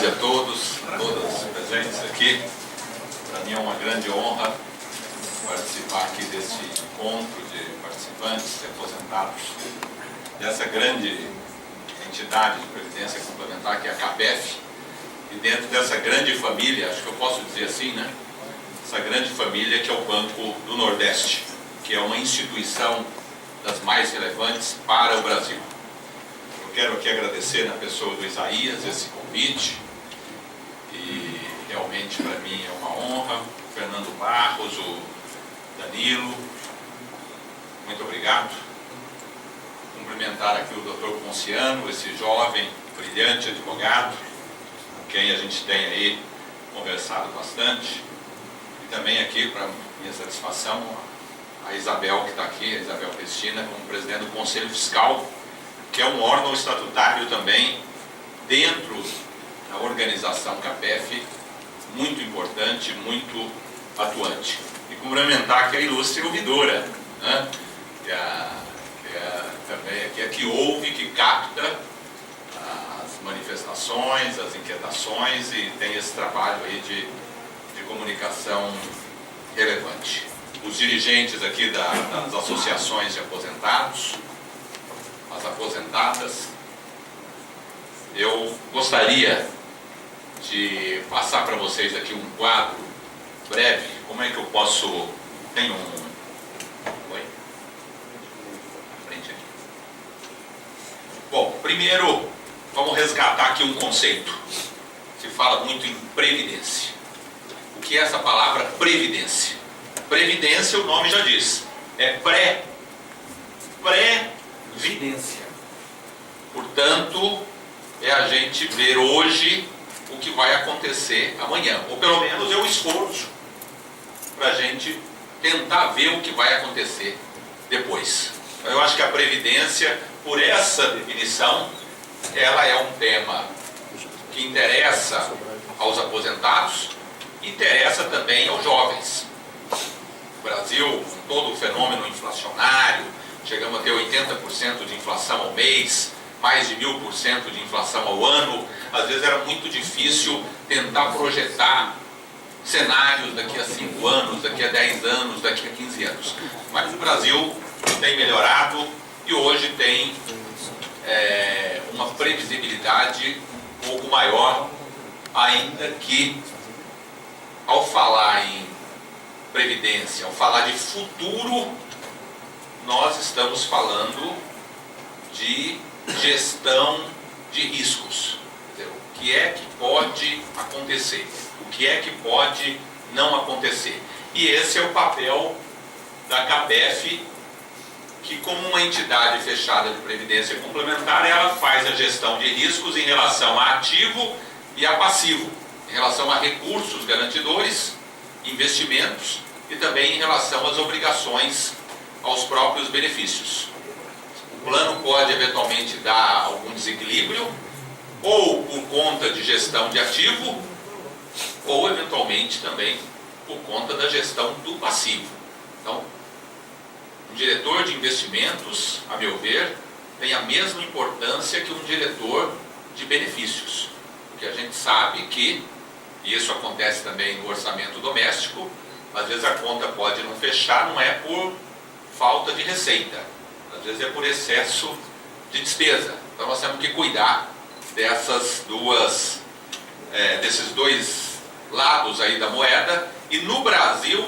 tarde a todos, a todas presentes aqui. Para mim é uma grande honra participar aqui deste encontro de participantes, de aposentados, dessa grande entidade de previdência complementar que é a CAPEF, e dentro dessa grande família, acho que eu posso dizer assim, né? Essa grande família que é o Banco do Nordeste, que é uma instituição das mais relevantes para o Brasil. Eu quero aqui agradecer na pessoa do Isaías esse convite, e realmente para mim é uma honra. O Fernando Barros, o Danilo, muito obrigado. Cumprimentar aqui o Dr. Ponciano, esse jovem, brilhante advogado, com quem a gente tem aí conversado bastante. E também aqui, para minha satisfação, a Isabel, que está aqui, a Isabel Cristina, como presidente do Conselho Fiscal, que é um órgão estatutário também dentro da organização CAPEF, muito importante, muito atuante. E cumprimentar aqui a ilustre ouvidora, né? Também é que ouve, que capta as manifestações, as inquietações e tem esse trabalho aí de comunicação relevante. Os dirigentes aqui das associações de aposentados, as aposentadas, eu gostaria de passar para vocês aqui um quadro breve. Como é que eu posso... Tem um... Oi? Frente aqui. Bom, primeiro, vamos resgatar aqui um conceito. Se fala muito em previdência. O que é essa palavra previdência? Previdência, o nome já diz, é pré-vidência. Portanto, é a gente ver hoje o que vai acontecer amanhã, ou pelo menos é um esforço para a gente tentar ver o que vai acontecer depois. Então, eu acho que a previdência, por essa definição, ela é um tema que interessa aos aposentados, interessa também aos jovens. O Brasil, com todo o fenômeno inflacionário, chegamos a ter 80% de inflação ao mês, mais de 1000% de inflação ao ano. Às vezes era muito difícil tentar projetar cenários daqui a 5 anos, daqui a 10 anos, daqui a 15 anos. Mas o Brasil tem melhorado e hoje tem uma previsibilidade um pouco maior, ainda que, ao falar em previdência, ao falar de futuro, nós estamos falando de gestão de riscos. O que é que pode acontecer? O que é que pode não acontecer? E esse é o papel da CAPEF, que como uma entidade fechada de previdência complementar, ela faz a gestão de riscos em relação a ativo e a passivo, em relação a recursos garantidores, investimentos e também em relação às obrigações, aos próprios benefícios. O plano pode eventualmente dar algum desequilíbrio, ou por conta de gestão de ativo, ou eventualmente também por conta da gestão do passivo. Então, um diretor de investimentos, a meu ver, tem a mesma importância que um diretor de benefícios, porque a gente sabe que, e isso acontece também no orçamento doméstico, às vezes a conta pode não fechar, não é por falta de receita, às vezes é por excesso de despesa. Então nós temos que cuidar desses dois lados aí da moeda. E no Brasil,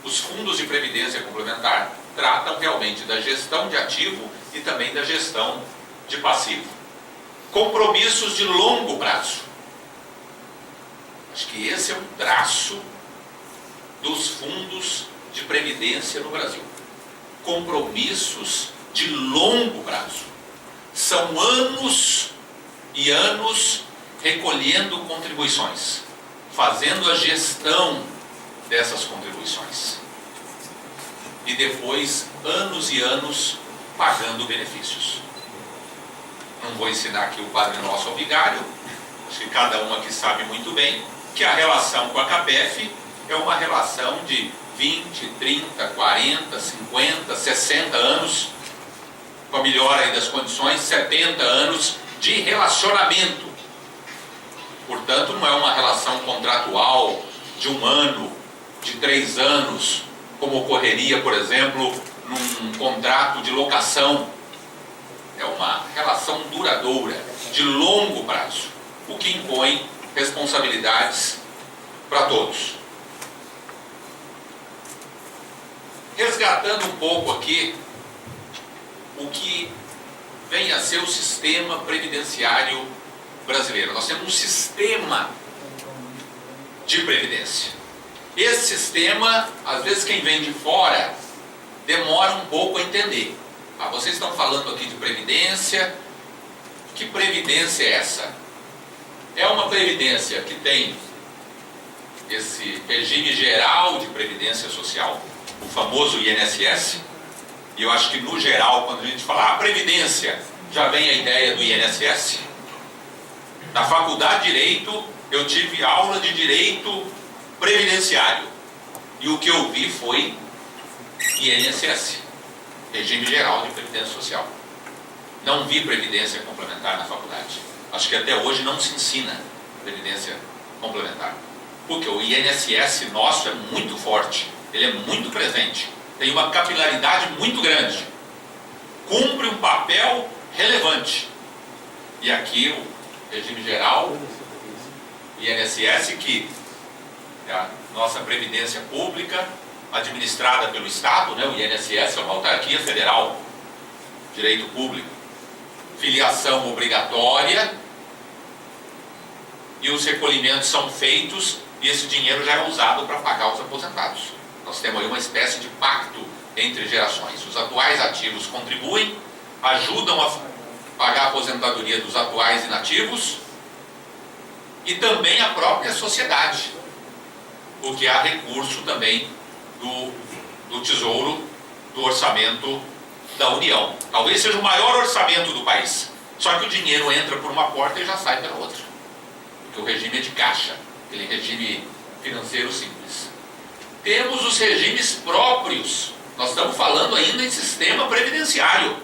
os fundos de previdência complementar tratam realmente da gestão de ativo e também da gestão de passivo. Compromissos de longo prazo. Acho que esse é um traço dos fundos de previdência no Brasil. Compromissos de longo prazo. São anos e anos recolhendo contribuições, fazendo a gestão dessas contribuições. E depois, anos e anos, pagando benefícios. Não vou ensinar aqui o Padre Nosso ao Vigário, acho que cada um aqui sabe muito bem que a relação com a CAPEF é uma relação de 20, 30, 40, 50, 60 anos, com a melhora aí das condições, 70 anos de relacionamento Portanto, não é uma relação contratual de 1 ano, de 3 anos, como ocorreria, por exemplo, num contrato de locação. É uma relação duradoura, de longo prazo, o que impõe responsabilidades para todos. Resgatando um pouco aqui o que vem a ser o sistema previdenciário brasileiro. Nós temos um sistema de previdência. Esse sistema, às vezes quem vem de fora demora um pouco a entender. Vocês estão falando aqui de previdência. Que previdência é essa? É uma previdência que tem esse regime geral de previdência social, o famoso INSS. E eu acho que no geral, quando a gente fala previdência, já vem a ideia do INSS. Na faculdade de Direito, eu tive aula de Direito Previdenciário. E o que eu vi foi INSS, Regime Geral de Previdência Social. Não vi Previdência Complementar na faculdade. Acho que até hoje não se ensina Previdência Complementar. Porque o INSS nosso é muito forte, ele é muito presente, tem uma capilaridade muito grande, cumpre um papel relevante. E aqui o regime geral, INSS, que é a nossa previdência pública, administrada pelo Estado, né? O INSS é uma autarquia federal, direito público, filiação obrigatória, e os recolhimentos são feitos e esse dinheiro já é usado para pagar os aposentados. Nós temos aí uma espécie de pacto entre gerações. Os atuais ativos contribuem, ajudam a pagar a aposentadoria dos atuais inativos e também a própria sociedade, porque há recurso também do Tesouro, do orçamento da União. Talvez seja o maior orçamento do país, só que o dinheiro entra por uma porta e já sai pela outra, porque o regime é de caixa, aquele regime financeiro simples. Temos os regimes próprios, nós estamos falando ainda em sistema previdenciário,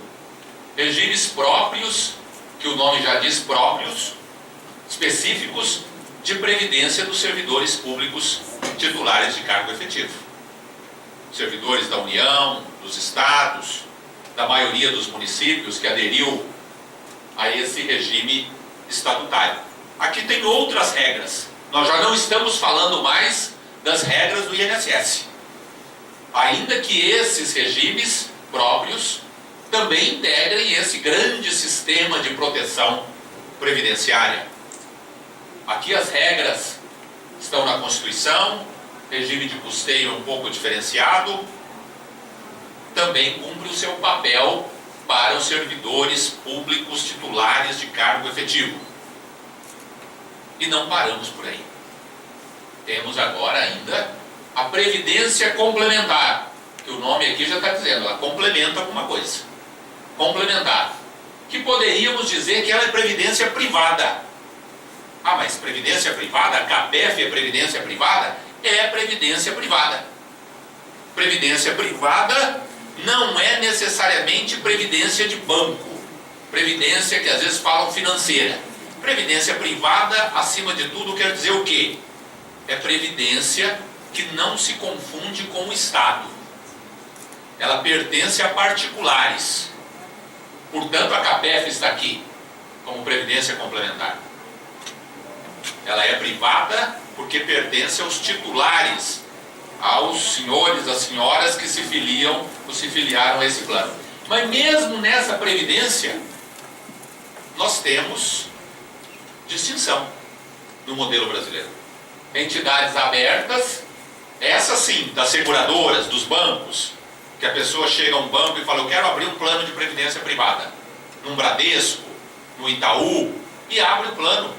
regimes próprios, que o nome já diz próprios, específicos de previdência dos servidores públicos titulares de cargo efetivo. Servidores da União, dos estados, da maioria dos municípios que aderiu a esse regime estatutário. Aqui tem outras regras. Nós já não estamos falando mais das regras do INSS. Ainda que esses regimes próprios também integrem esse grande sistema de proteção previdenciária. Aqui as regras estão na Constituição, regime de custeio um pouco diferenciado, também cumpre o seu papel para os servidores públicos titulares de cargo efetivo. E não paramos por aí. Temos agora ainda a previdência complementar, que o nome aqui já está dizendo, ela complementa alguma coisa. Complementar, que poderíamos dizer que ela é previdência privada. Mas previdência privada, a CAPEF é previdência privada? É previdência privada. Previdência privada não é necessariamente previdência de banco, previdência que às vezes falam financeira. Previdência privada, acima de tudo, quer dizer o quê? É previdência que não se confunde com o Estado. Ela pertence a particulares. Portanto, a CAPEF está aqui como previdência complementar. Ela é privada porque pertence aos titulares, aos senhores, às senhoras que se filiam ou se filiaram a esse plano. Mas mesmo nessa previdência, nós temos distinção no modelo brasileiro. Entidades abertas, essas sim, das seguradoras, dos bancos, que a pessoa chega a um banco e fala, eu quero abrir um plano de previdência privada, num Bradesco, no Itaú, e abre o plano.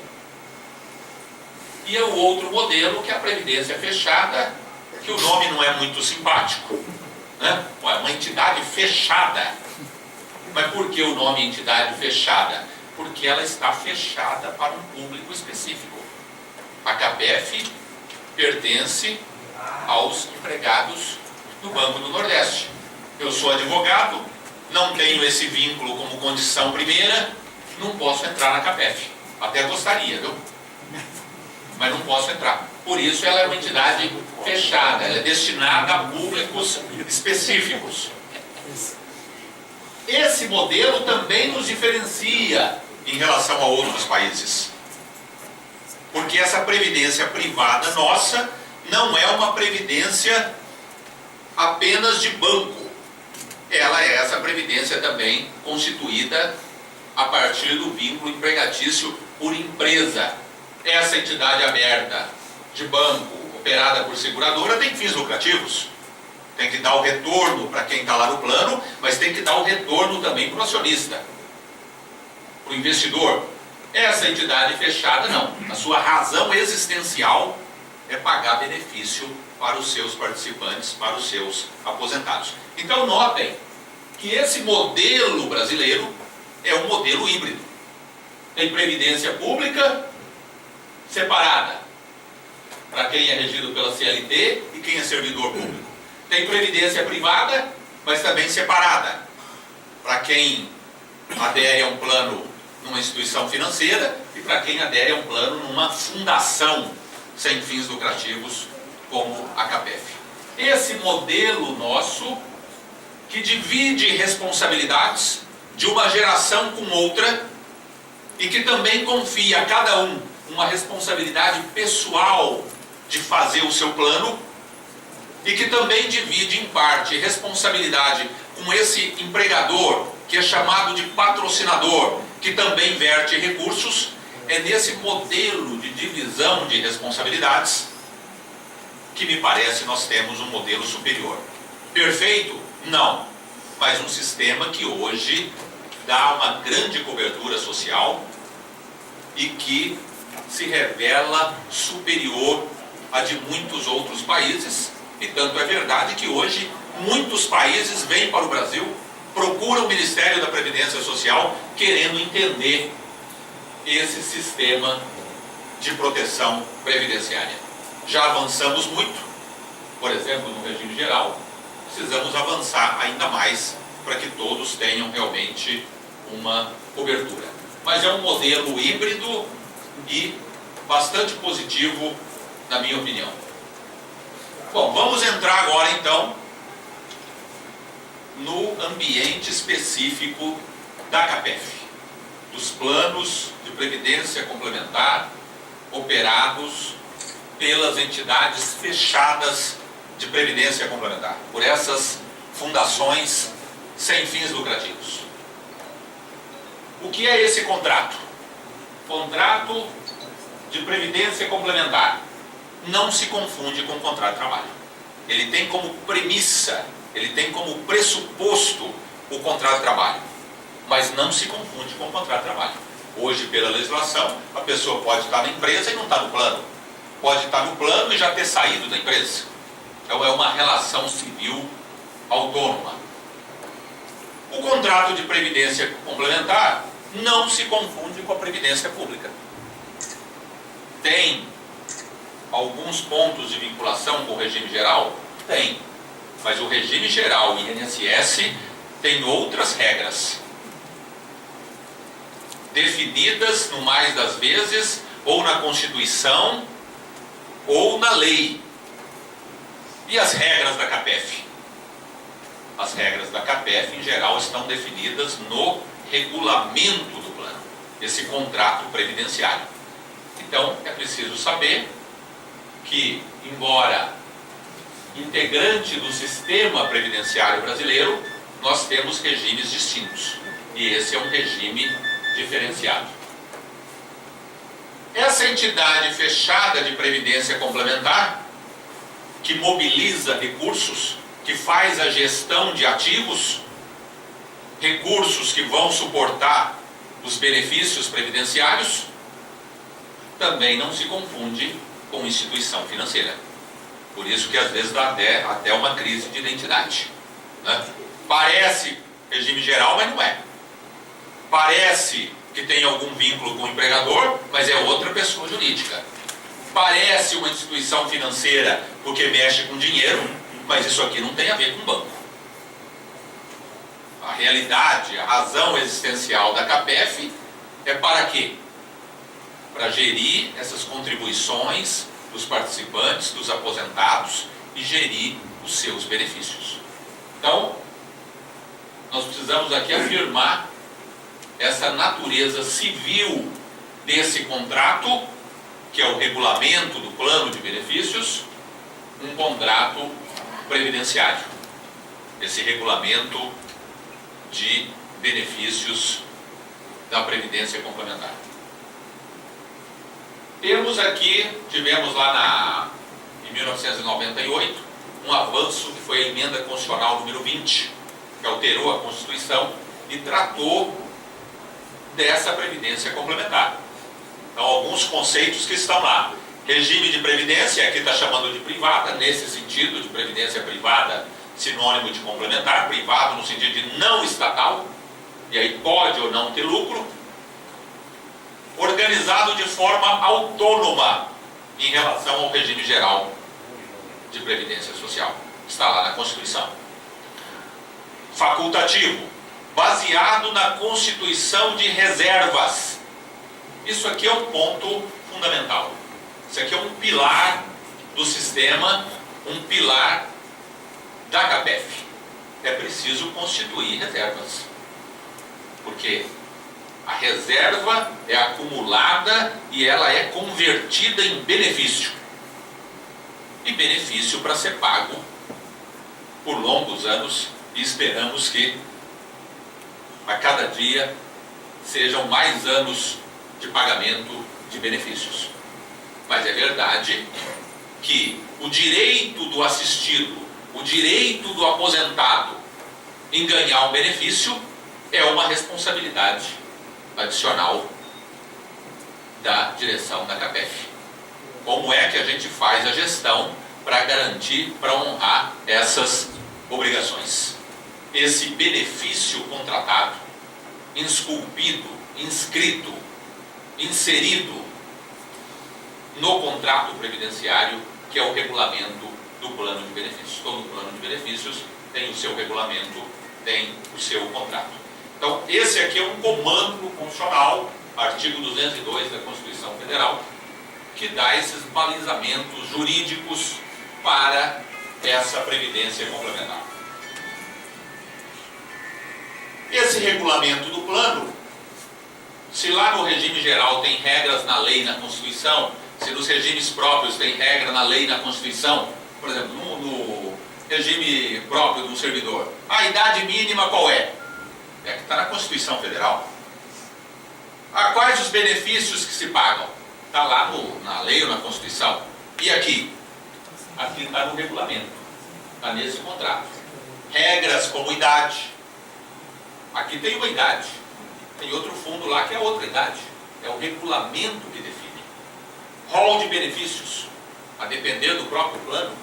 E é o outro modelo, que é a previdência fechada, que o nome não é muito simpático, né? É uma entidade fechada. Mas por que o nome entidade fechada? Porque ela está fechada para um público específico. A CAPEF pertence aos empregados do Banco do Nordeste. Eu sou advogado, não tenho esse vínculo como condição primeira, não posso entrar na CAPEF. Até gostaria, viu? mas não posso entrar. Por isso ela é uma entidade fechada, ela é destinada a públicos específicos. Esse modelo também nos diferencia em relação a outros países. Porque essa previdência privada nossa não é uma previdência apenas de banco. Ela é essa previdência também constituída a partir do vínculo empregatício por empresa. Essa entidade aberta de banco, operada por seguradora, tem fins lucrativos. Tem que dar o retorno para quem está lá no plano, mas tem que dar o retorno também para o acionista, para o investidor. Essa entidade fechada, não. A sua razão existencial é pagar benefício para os seus participantes, para os seus aposentados. Então, notem que esse modelo brasileiro é um modelo híbrido. Tem previdência pública separada para quem é regido pela CLT e quem é servidor público. Tem previdência privada, mas também separada para quem adere a um plano numa instituição financeira e para quem adere a um plano numa fundação sem fins lucrativos como a CAPEF. Esse modelo nosso, que divide responsabilidades de uma geração com outra e que também confia a cada um uma responsabilidade pessoal de fazer o seu plano e que também divide em parte responsabilidade com esse empregador que é chamado de patrocinador, que também verte recursos. É nesse modelo de divisão de responsabilidades que me parece nós temos um modelo superior. Perfeito? Não. Mas um sistema que hoje dá uma grande cobertura social e que se revela superior a de muitos outros países. E tanto é verdade que hoje muitos países vêm para o Brasil, procuram o Ministério da Previdência Social querendo entender esse sistema de proteção previdenciária. Já avançamos muito, por exemplo, no regime geral, precisamos avançar ainda mais para que todos tenham realmente uma cobertura. Mas é um modelo híbrido e bastante positivo, na minha opinião. Bom, vamos entrar agora então no ambiente específico da CAPEF, dos planos de previdência complementar operados pelas entidades fechadas de previdência complementar, por essas fundações sem fins lucrativos. O que é esse contrato? Contrato de previdência complementar não se confunde com contrato de trabalho. Ele tem como premissa, ele tem como pressuposto o contrato de trabalho, mas não se confunde com o contrato de trabalho. Hoje, pela legislação, a pessoa pode estar na empresa e não estar no plano. Pode estar no plano e já ter saído da empresa. Então é uma relação civil autônoma. O contrato de previdência complementar não se confunde com a previdência pública. Tem alguns pontos de vinculação com o regime geral? Tem. Mas o regime geral e INSS tem outras regras, definidas, no mais das vezes, ou na Constituição, ou na lei. E as regras da CAPEF? As regras da CAPEF, em geral, estão definidas no regulamento do plano, esse contrato previdenciário. Então, é preciso saber que, embora integrante do sistema previdenciário brasileiro, nós temos regimes distintos. E esse é um regime diferenciado. Essa entidade fechada de previdência complementar, que mobiliza recursos, que faz a gestão de ativos, recursos que vão suportar os benefícios previdenciários, também não se confunde com instituição financeira. Por isso que às vezes dá até uma crise de identidade, né? Parece regime geral, mas não é. Parece que tem algum vínculo com o empregador, mas é outra pessoa jurídica. Parece uma instituição financeira porque mexe com dinheiro, mas isso aqui não tem a ver com banco. A realidade, a razão existencial da CAPEF é para quê? para gerir essas contribuições dos participantes, dos aposentados e gerir os seus benefícios. Então, nós precisamos aqui afirmar essa natureza civil desse contrato, que é o regulamento do plano de benefícios, um contrato previdenciário. Esse regulamento de benefícios da Previdência Complementar. Tivemos lá em 1998, um avanço que foi a emenda constitucional número 20, que alterou a Constituição e tratou dessa Previdência Complementar. Então, alguns conceitos que estão lá. Regime de previdência, aqui está chamando de privada, nesse sentido, de previdência privada, sinônimo de complementar, privado no sentido de não estatal, e aí pode ou não ter lucro, organizado de forma autônoma em relação ao regime geral de previdência social. Está lá na Constituição. Facultativo, baseado na constituição de reservas. Isso aqui é um ponto fundamental. Isso aqui é um pilar do sistema, um pilar da CAPEF. É preciso constituir reservas. Porque a reserva é acumulada e ela é convertida em benefício. E benefício para ser pago por longos anos, e esperamos que a cada dia sejam mais anos de pagamento de benefícios. Mas é verdade que o direito do assistido, o direito do aposentado em ganhar um benefício é uma responsabilidade adicional da direção da CAPEF. Como é que a gente faz a gestão para garantir, para honrar essas obrigações? Esse benefício contratado, esculpido, inscrito, inserido no contrato previdenciário, que é o regulamento do plano de benefícios. Todo plano de benefícios tem o seu regulamento, tem o seu contrato. Então, esse aqui é um comando constitucional, artigo 202 da Constituição Federal, que dá esses balizamentos jurídicos para essa previdência complementar. Esse regulamento do plano, se lá no regime geral tem regras na lei e na Constituição, se nos regimes próprios tem regra na lei e na Constituição, por exemplo, no regime próprio de um servidor, a idade mínima qual é? É que está na Constituição Federal. Quais os benefícios que se pagam? Está lá na lei ou na Constituição. E aqui? Aqui está no regulamento, está nesse contrato. Regras como idade. Aqui tem uma idade. Tem outro fundo lá que é outra idade. É o regulamento que define. Rol de benefícios, a depender do próprio plano.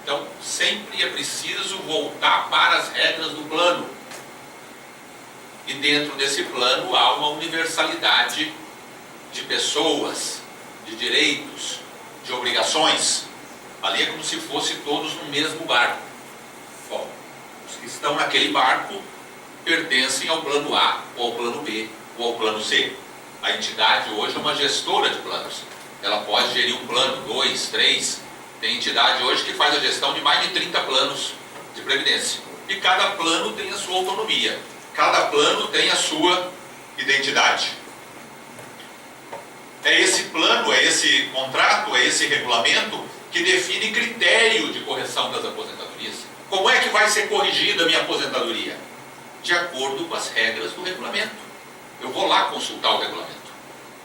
Então, sempre é preciso voltar para as regras do plano. E dentro desse plano há uma universalidade de pessoas, de direitos, de obrigações. Ali é como se fosse todos no mesmo barco. Bom, os que estão naquele barco pertencem ao plano A, ou ao plano B, ou ao plano C. A entidade hoje é uma gestora de planos. Ela pode gerir um plano, 2, 3. Tem entidade hoje que faz a gestão de mais de 30 planos de previdência. E cada plano tem a sua autonomia. Cada plano tem a sua identidade. É esse plano, é esse contrato, é esse regulamento que define critério de correção das aposentadorias. Como é que vai ser corrigida a minha aposentadoria? De acordo com as regras do regulamento. Eu vou lá consultar o regulamento.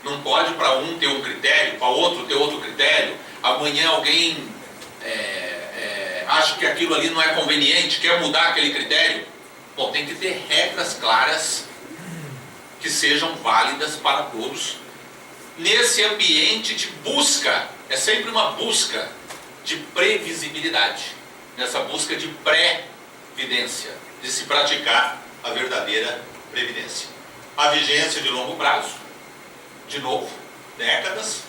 Não pode para um ter um critério, para outro ter outro critério. Amanhã alguém acha que aquilo ali não é conveniente, quer mudar aquele critério. Bom, tem que ter regras claras que sejam válidas para todos. Nesse ambiente de busca, é sempre uma busca de previsibilidade. Nessa busca de pré-vidência, de se praticar a verdadeira previdência. A vigência de longo prazo, de novo, décadas.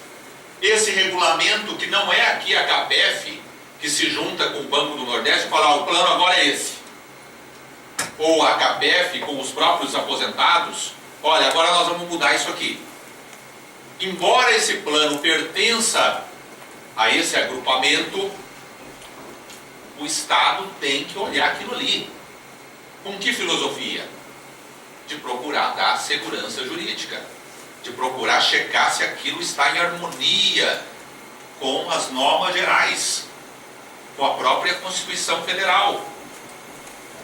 Esse regulamento, que não é aqui a CAPEF, que se junta com o Banco do Nordeste e fala, o plano agora é esse. Ou a CAPEF com os próprios aposentados, olha, agora nós vamos mudar isso aqui. embora esse plano pertença a esse agrupamento, o Estado tem que olhar aquilo ali. Com que filosofia? De procurar dar segurança jurídica, de procurar checar se aquilo está em harmonia com as normas gerais, com a própria Constituição Federal.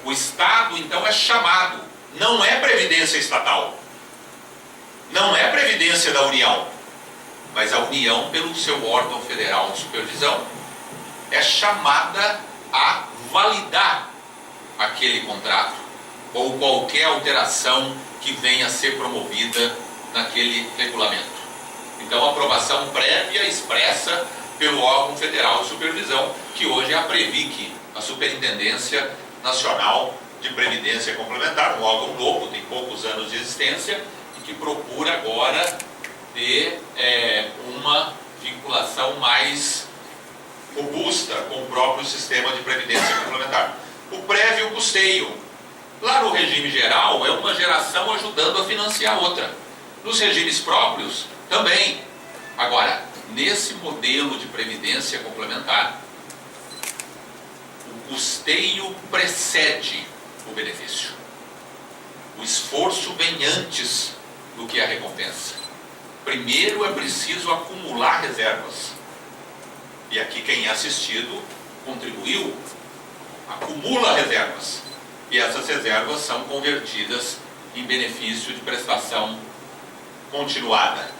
O Estado, então, é chamado, não é previdência estatal, não é previdência da União, mas a União, pelo seu órgão federal de supervisão, é chamada a validar aquele contrato ou qualquer alteração que venha a ser promovida naquele regulamento. Então, aprovação prévia expressa pelo órgão federal de supervisão, que hoje é a Previc, a Superintendência Nacional de Previdência Complementar, um órgão novo, tem poucos anos de existência, e que procura agora ter uma vinculação mais robusta com o próprio sistema de previdência complementar. O prévio custeio, lá no regime geral, é uma geração ajudando a financiar outra. Nos regimes próprios, também. Agora, nesse modelo de previdência complementar, o custeio precede o benefício. O esforço vem antes do que a recompensa. Primeiro é preciso acumular reservas. E aqui quem é assistido contribuiu, acumula reservas. E essas reservas são convertidas em benefício de prestação continuada.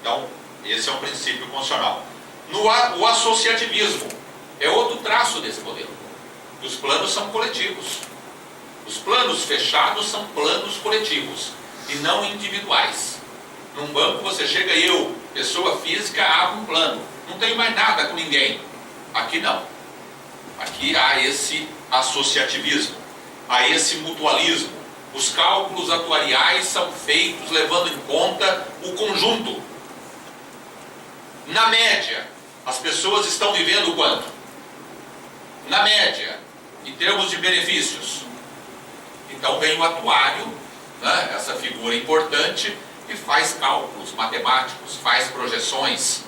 Então, esse é um princípio constitucional. O associativismo é outro traço desse modelo. Os planos são coletivos. Os planos fechados são planos coletivos e não individuais. Num banco você chega, eu, pessoa física, abro um plano. Não tenho mais nada com ninguém. Aqui não. Aqui há esse associativismo, há esse mutualismo. Os cálculos atuariais são feitos levando em conta o conjunto. Na média, as pessoas estão vivendo quanto? Na média, em termos de benefícios. Então vem o atuário, né, essa figura importante, que faz cálculos matemáticos, faz projeções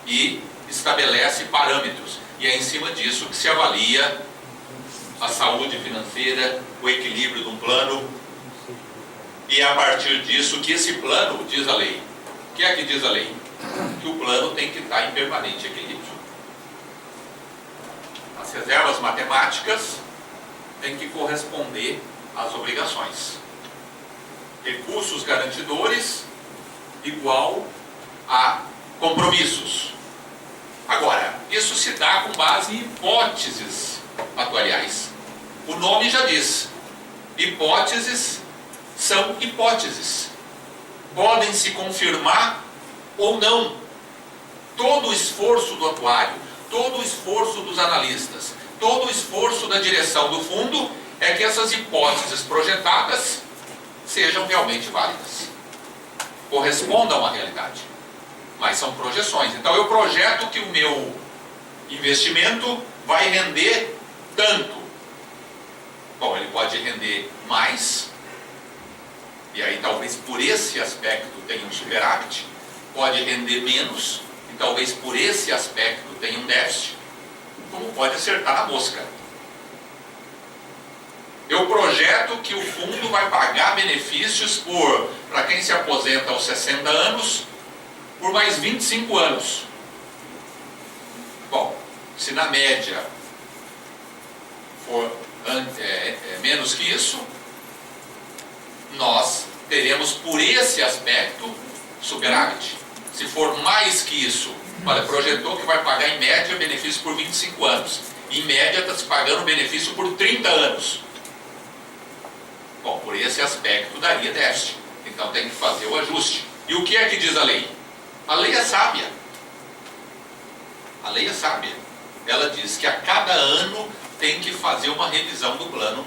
e estabelece parâmetros. E é em cima disso que se avalia a saúde financeira, o equilíbrio de um plano. E é a partir disso que esse plano, diz a lei. O que é que diz a lei? Que o plano tem que estar em permanente equilíbrio. As reservas matemáticas têm que corresponder às obrigações. Recursos garantidores igual a compromissos. Agora, isso se dá com base em hipóteses atuariais. O nome já diz. Hipóteses são hipóteses. Podem se confirmar ou não. Todo o esforço do atuário, todo o esforço dos analistas, todo o esforço da direção do fundo é que essas hipóteses projetadas sejam realmente válidas, correspondam à realidade, mas são projeções. Então eu projeto que o meu investimento vai render tanto. Bom, ele pode render mais, e aí talvez por esse aspecto tenha um superávit, pode render menos, e talvez por esse aspecto tenha um déficit, como pode acertar na mosca. Eu projeto que o fundo vai pagar benefícios para quem se aposenta aos 60 anos, por mais 25 anos. Bom, se na média for menos que isso, nós teremos por esse aspecto superávit. Se for mais que isso, olha, projetou que vai pagar em média benefício por 25 anos. Em média está se pagando benefício por 30 anos. Bom, por esse aspecto daria déficit. Então tem que fazer o ajuste. E o que é que diz a lei? A lei é sábia. A lei é sábia. Ela diz que a cada ano tem que fazer uma revisão do plano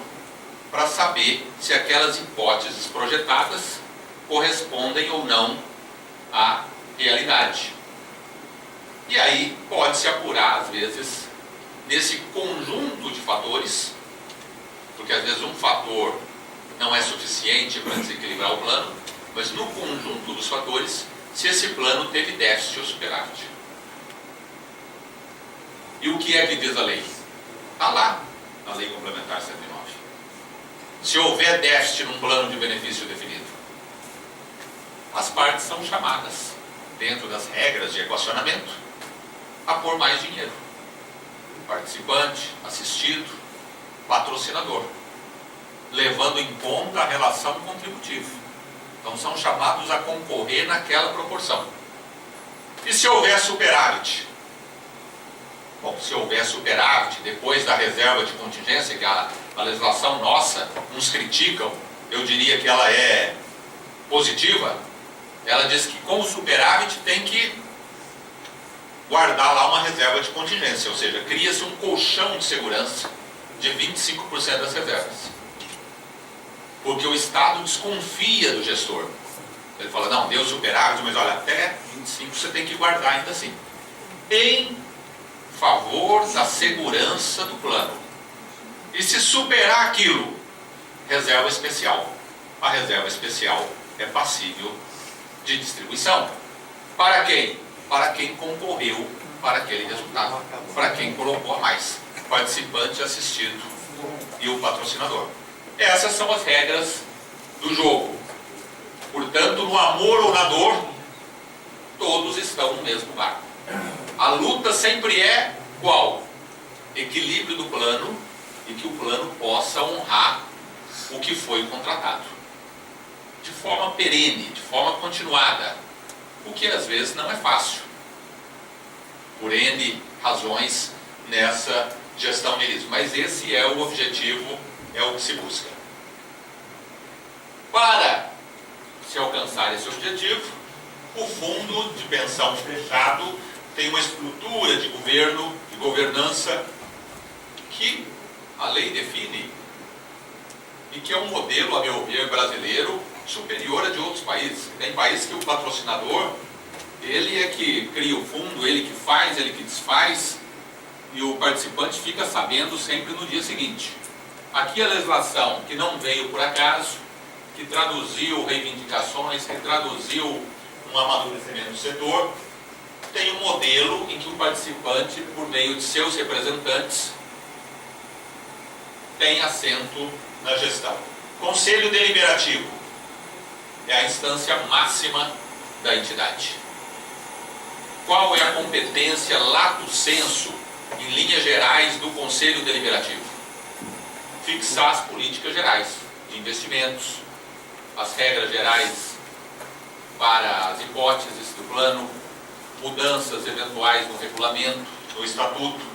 para saber se aquelas hipóteses projetadas correspondem ou não à realidade. E aí pode-se apurar, às vezes, nesse conjunto de fatores, porque às vezes um fator não é suficiente para desequilibrar o plano, mas no conjunto dos fatores, se esse plano teve déficit ou superávit. E o que é que diz a lei? Está lá, na Lei Complementar 109. Se houver déficit num plano de benefício definido, as partes são chamadas, dentro das regras de equacionamento, a pôr mais dinheiro. Participante, assistido, patrocinador, levando em conta a relação contributiva. Então são chamados a concorrer naquela proporção. E se houver superávit? Bom, se houver superávit depois da reserva de contingência, que a legislação nossa, uns criticam, eu diria que ela é positiva, ela diz que com o superávit tem que guardar lá uma reserva de contingência, ou seja, cria-se um colchão de segurança de 25% das reservas. Porque o Estado desconfia do gestor. Ele fala, não, deu superávit, mas olha, até 25% você tem que guardar ainda assim. Em favor da segurança do plano. E se superar aquilo, reserva especial. A reserva especial é passível de distribuição. Para quem? Para quem concorreu para aquele resultado. Para quem colocou a mais. Participante, assistido e o patrocinador. Essas são as regras do jogo. Portanto, no amor ou na dor, todos estão no mesmo barco. A luta sempre é qual? Equilíbrio do plano e que o plano possa honrar o que foi contratado. De forma perene, de forma continuada. O que às vezes não é fácil. Por N razões nessa gestão de risco. Mas esse é o objetivo, é o que se busca. Para se alcançar esse objetivo, o fundo de pensão fechado tem uma estrutura de governo, de governança, que a lei define e que é um modelo, a meu ver, brasileiro, superior a de outros países. Tem países que o patrocinador, ele é que cria o fundo, ele que faz, ele que desfaz, e o participante fica sabendo sempre no dia seguinte. Aqui a legislação, que não veio por acaso, que traduziu reivindicações, que traduziu um amadurecimento do setor, tem um modelo em que o participante, por meio de seus representantes, tem assento na gestão. Conselho Deliberativo é a instância máxima da entidade. Qual é a competência lato sensu, em linhas gerais, do Conselho Deliberativo? Fixar as políticas gerais de investimentos, as regras gerais para as hipóteses do plano, mudanças eventuais no regulamento, no estatuto.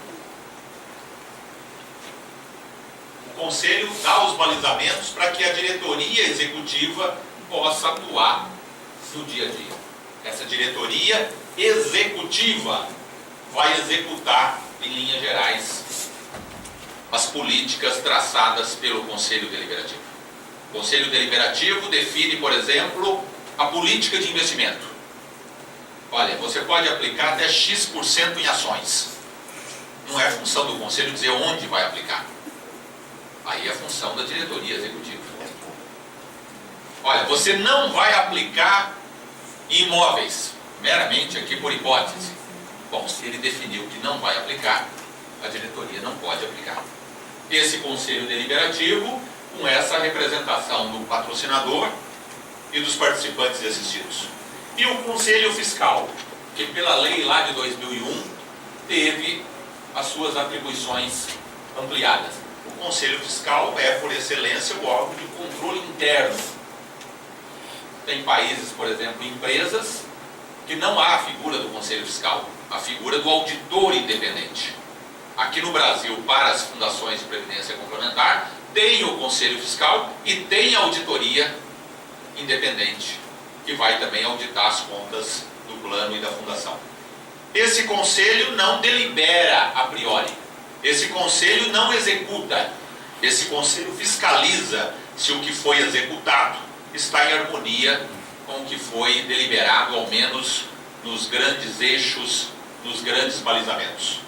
O Conselho dá os balizamentos para que a diretoria executiva possa atuar no dia a dia. Essa diretoria executiva vai executar, em linhas gerais, as políticas traçadas pelo Conselho Deliberativo. O Conselho Deliberativo define, por exemplo, a política de investimento. Olha, você pode aplicar até X% em ações. Não é função do Conselho dizer onde vai aplicar. Aí é função da diretoria executiva. Olha, você não vai aplicar em imóveis, meramente aqui por hipótese. Bom, se ele definiu que não vai aplicar, a diretoria não pode aplicar. Esse Conselho Deliberativo, com essa representação do patrocinador e dos participantes e assistidos. E o Conselho Fiscal, que pela lei lá de 2001 teve as suas atribuições ampliadas. O Conselho Fiscal é, por excelência, o órgão de controle interno. Tem países, por exemplo, empresas, que não há a figura do Conselho Fiscal, a figura do auditor independente. Aqui no Brasil, para as fundações de previdência complementar, tem o Conselho Fiscal e tem a auditoria independente, que vai também auditar as contas do plano e da fundação. Esse conselho não delibera a priori, esse conselho não executa, esse conselho fiscaliza se o que foi executado está em harmonia com o que foi deliberado, ao menos nos grandes eixos, nos grandes balizamentos.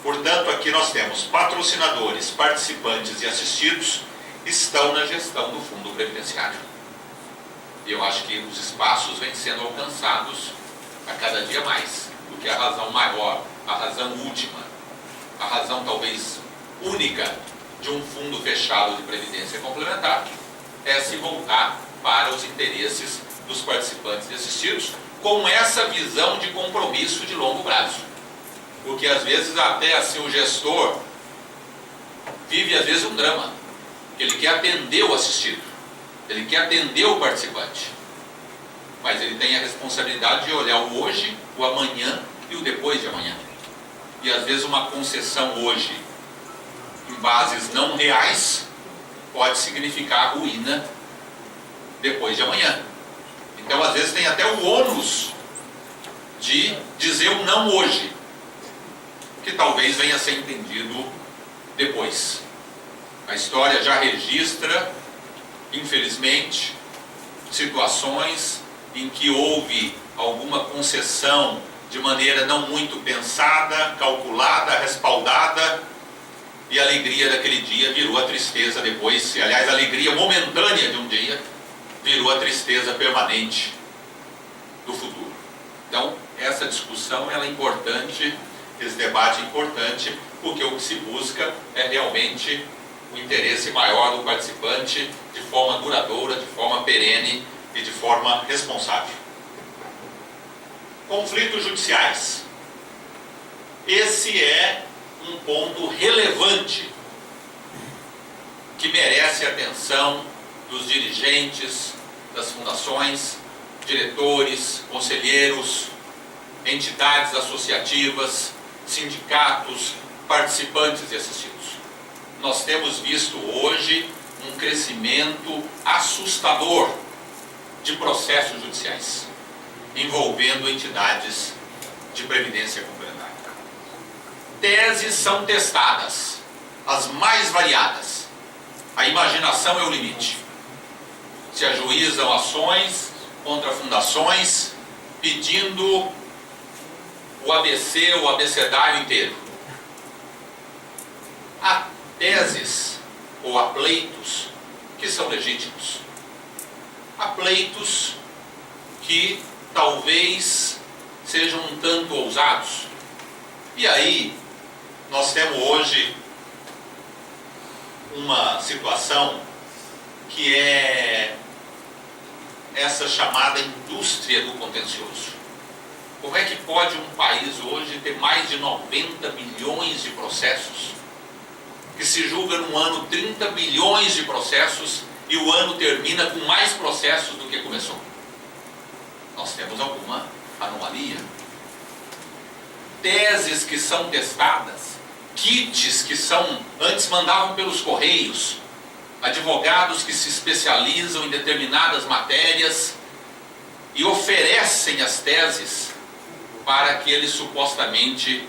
Portanto, aqui nós temos patrocinadores, participantes e assistidos estão na gestão do fundo previdenciário. E eu acho que os espaços vêm sendo alcançados a cada dia mais, porque a razão maior, a razão última, a razão talvez única de um fundo fechado de previdência complementar é se voltar para os interesses dos participantes e assistidos, com essa visão de compromisso de longo prazo. Porque às vezes até assim o gestor vive às vezes um drama. Ele quer atender o assistido, ele quer atender o participante, mas ele tem a responsabilidade de olhar o hoje, o amanhã e o depois de amanhã. E às vezes uma concessão hoje em bases não reais pode significar ruína depois de amanhã. Então às vezes tem até o ônus de dizer um não hoje, que talvez venha a ser entendido depois. A história já registra, infelizmente, situações em que houve alguma concessão de maneira não muito pensada, calculada, respaldada, e a alegria daquele dia virou a tristeza depois, aliás, a alegria momentânea de um dia virou a tristeza permanente do futuro. Então, essa discussão ela é importante, esse debate é importante, porque o que se busca é realmente o interesse maior do participante de forma duradoura, de forma perene e de forma responsável. Conflitos judiciais. Esse é um ponto relevante que merece a atenção dos dirigentes das fundações, diretores, conselheiros, entidades associativas, sindicatos, participantes e assistidos. Nós temos visto hoje um crescimento assustador de processos judiciais envolvendo entidades de previdência complementar. Teses são testadas, as mais variadas. A imaginação é o limite. Se ajuizam ações contra fundações pedindo o ABC, o abecedário inteiro. Há teses ou há pleitos que são legítimos. Há pleitos que talvez sejam um tanto ousados. E aí, nós temos hoje uma situação que é essa chamada indústria do contencioso. Como é que pode um país hoje ter mais de 90 milhões de processos, que se julga num ano 30 bilhões de processos e o ano termina com mais processos do que começou? Nós temos alguma anomalia. Teses que são testadas, kits que são, antes mandavam pelos correios, advogados que se especializam em determinadas matérias e oferecem as teses para aquele supostamente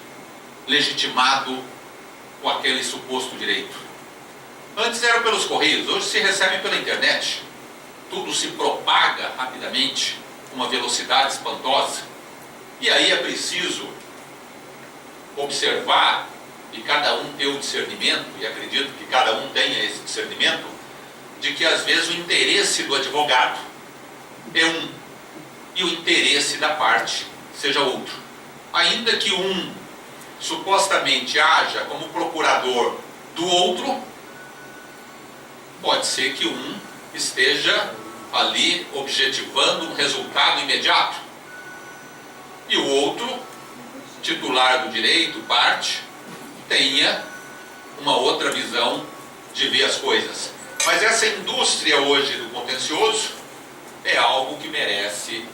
legitimado com aquele suposto direito. Antes eram pelos correios, hoje se recebem pela internet. Tudo se propaga rapidamente, com uma velocidade espantosa. E aí é preciso observar e cada um ter o discernimento, e acredito que cada um tenha esse discernimento, de que às vezes o interesse do advogado é um e o interesse da parte seja outro. Ainda que um supostamente haja como procurador do outro, pode ser que um esteja ali objetivando um resultado imediato e o outro, titular do direito, parte, tenha uma outra visão de ver as coisas. Mas essa indústria hoje do contencioso é algo que merece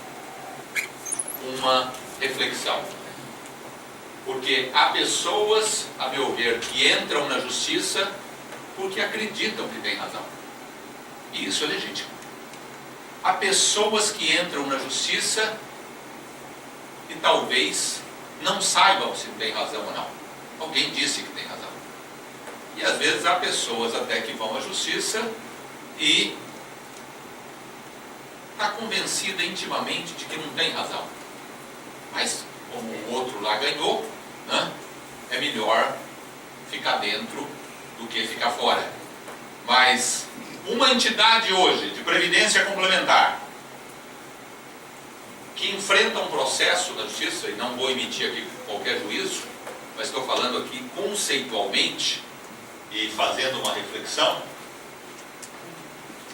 uma reflexão. Porque há pessoas, a meu ver, que entram na justiça porque acreditam que têm razão. E isso é legítimo. Há pessoas que entram na justiça e talvez não saibam se tem razão ou não. Alguém disse que tem razão. E às vezes há pessoas até que vão à justiça e está convencida intimamente de que não tem razão. Mas como o outro lá ganhou, né, é melhor ficar dentro do que ficar fora. Mas uma entidade hoje de previdência complementar que enfrenta um processo na justiça, e não vou emitir aqui qualquer juízo, mas estou falando aqui conceitualmente e fazendo uma reflexão,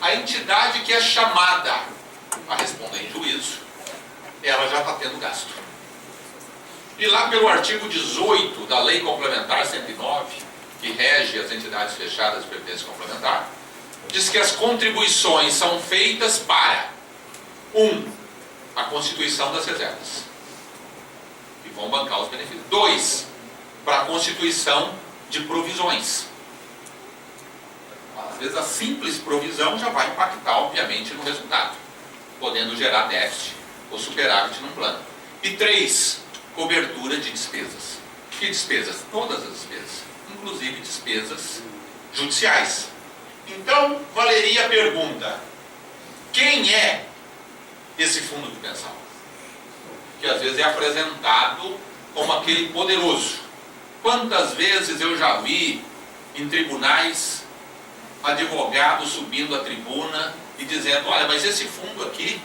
a entidade que é chamada a responder em juízo, ela já está tendo gasto. E lá pelo artigo 18 da Lei Complementar 109, que rege as entidades fechadas de previdência complementar, diz que as contribuições são feitas para 1. A constituição das reservas, que vão bancar os benefícios. 2. Para a constituição de provisões. Às vezes a simples provisão já vai impactar, obviamente, no resultado, podendo gerar déficit ou superávit num plano. E 3. Cobertura de despesas. Que despesas? Todas as despesas, inclusive despesas judiciais. Então, valeria a pergunta: quem é esse fundo de pensão? Que às vezes é apresentado como aquele poderoso. Quantas vezes eu já vi em tribunais advogados subindo a tribuna e dizendo: olha, mas esse fundo aqui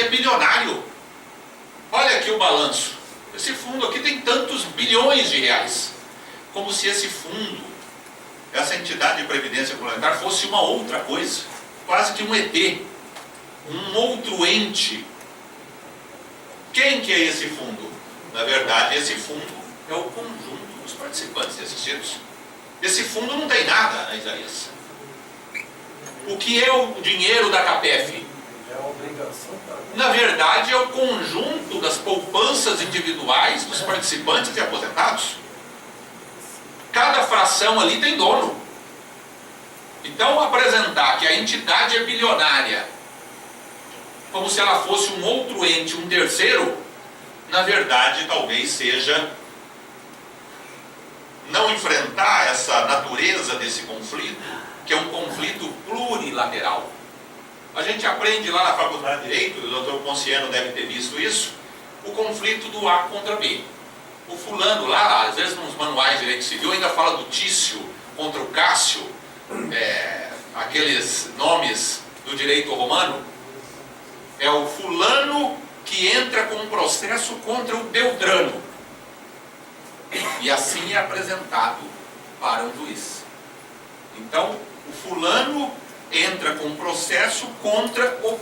é bilionário. Olha aqui o balanço. Esse fundo aqui tem tantos bilhões de reais. Como se esse fundo, essa entidade de previdência complementar, fosse uma outra coisa, quase que um ET, um outro ente. Quem que é esse fundo? Na verdade, esse fundo é o conjunto dos participantes e assistidos. Esse fundo não tem nada, né, Isaías? O que é o dinheiro da CAPEF? É a obrigação, Na verdade, é o conjunto das poupanças individuais dos participantes e aposentados. Cada fração ali tem dono. Então, apresentar que a entidade é bilionária, como se ela fosse um outro ente, um terceiro, na verdade, talvez seja não enfrentar essa natureza desse conflito, que é um conflito plurilateral. A gente aprende lá na Faculdade de Direito, o doutor Ponciano deve ter visto isso, o conflito do A contra B. O fulano lá, às vezes nos manuais de direito civil, ainda fala do Tício contra o Cássio, aqueles nomes do direito romano. É o fulano que entra com um processo contra o Beltrano. E assim é apresentado para um juiz. Então, o fulano entra com um processo contra o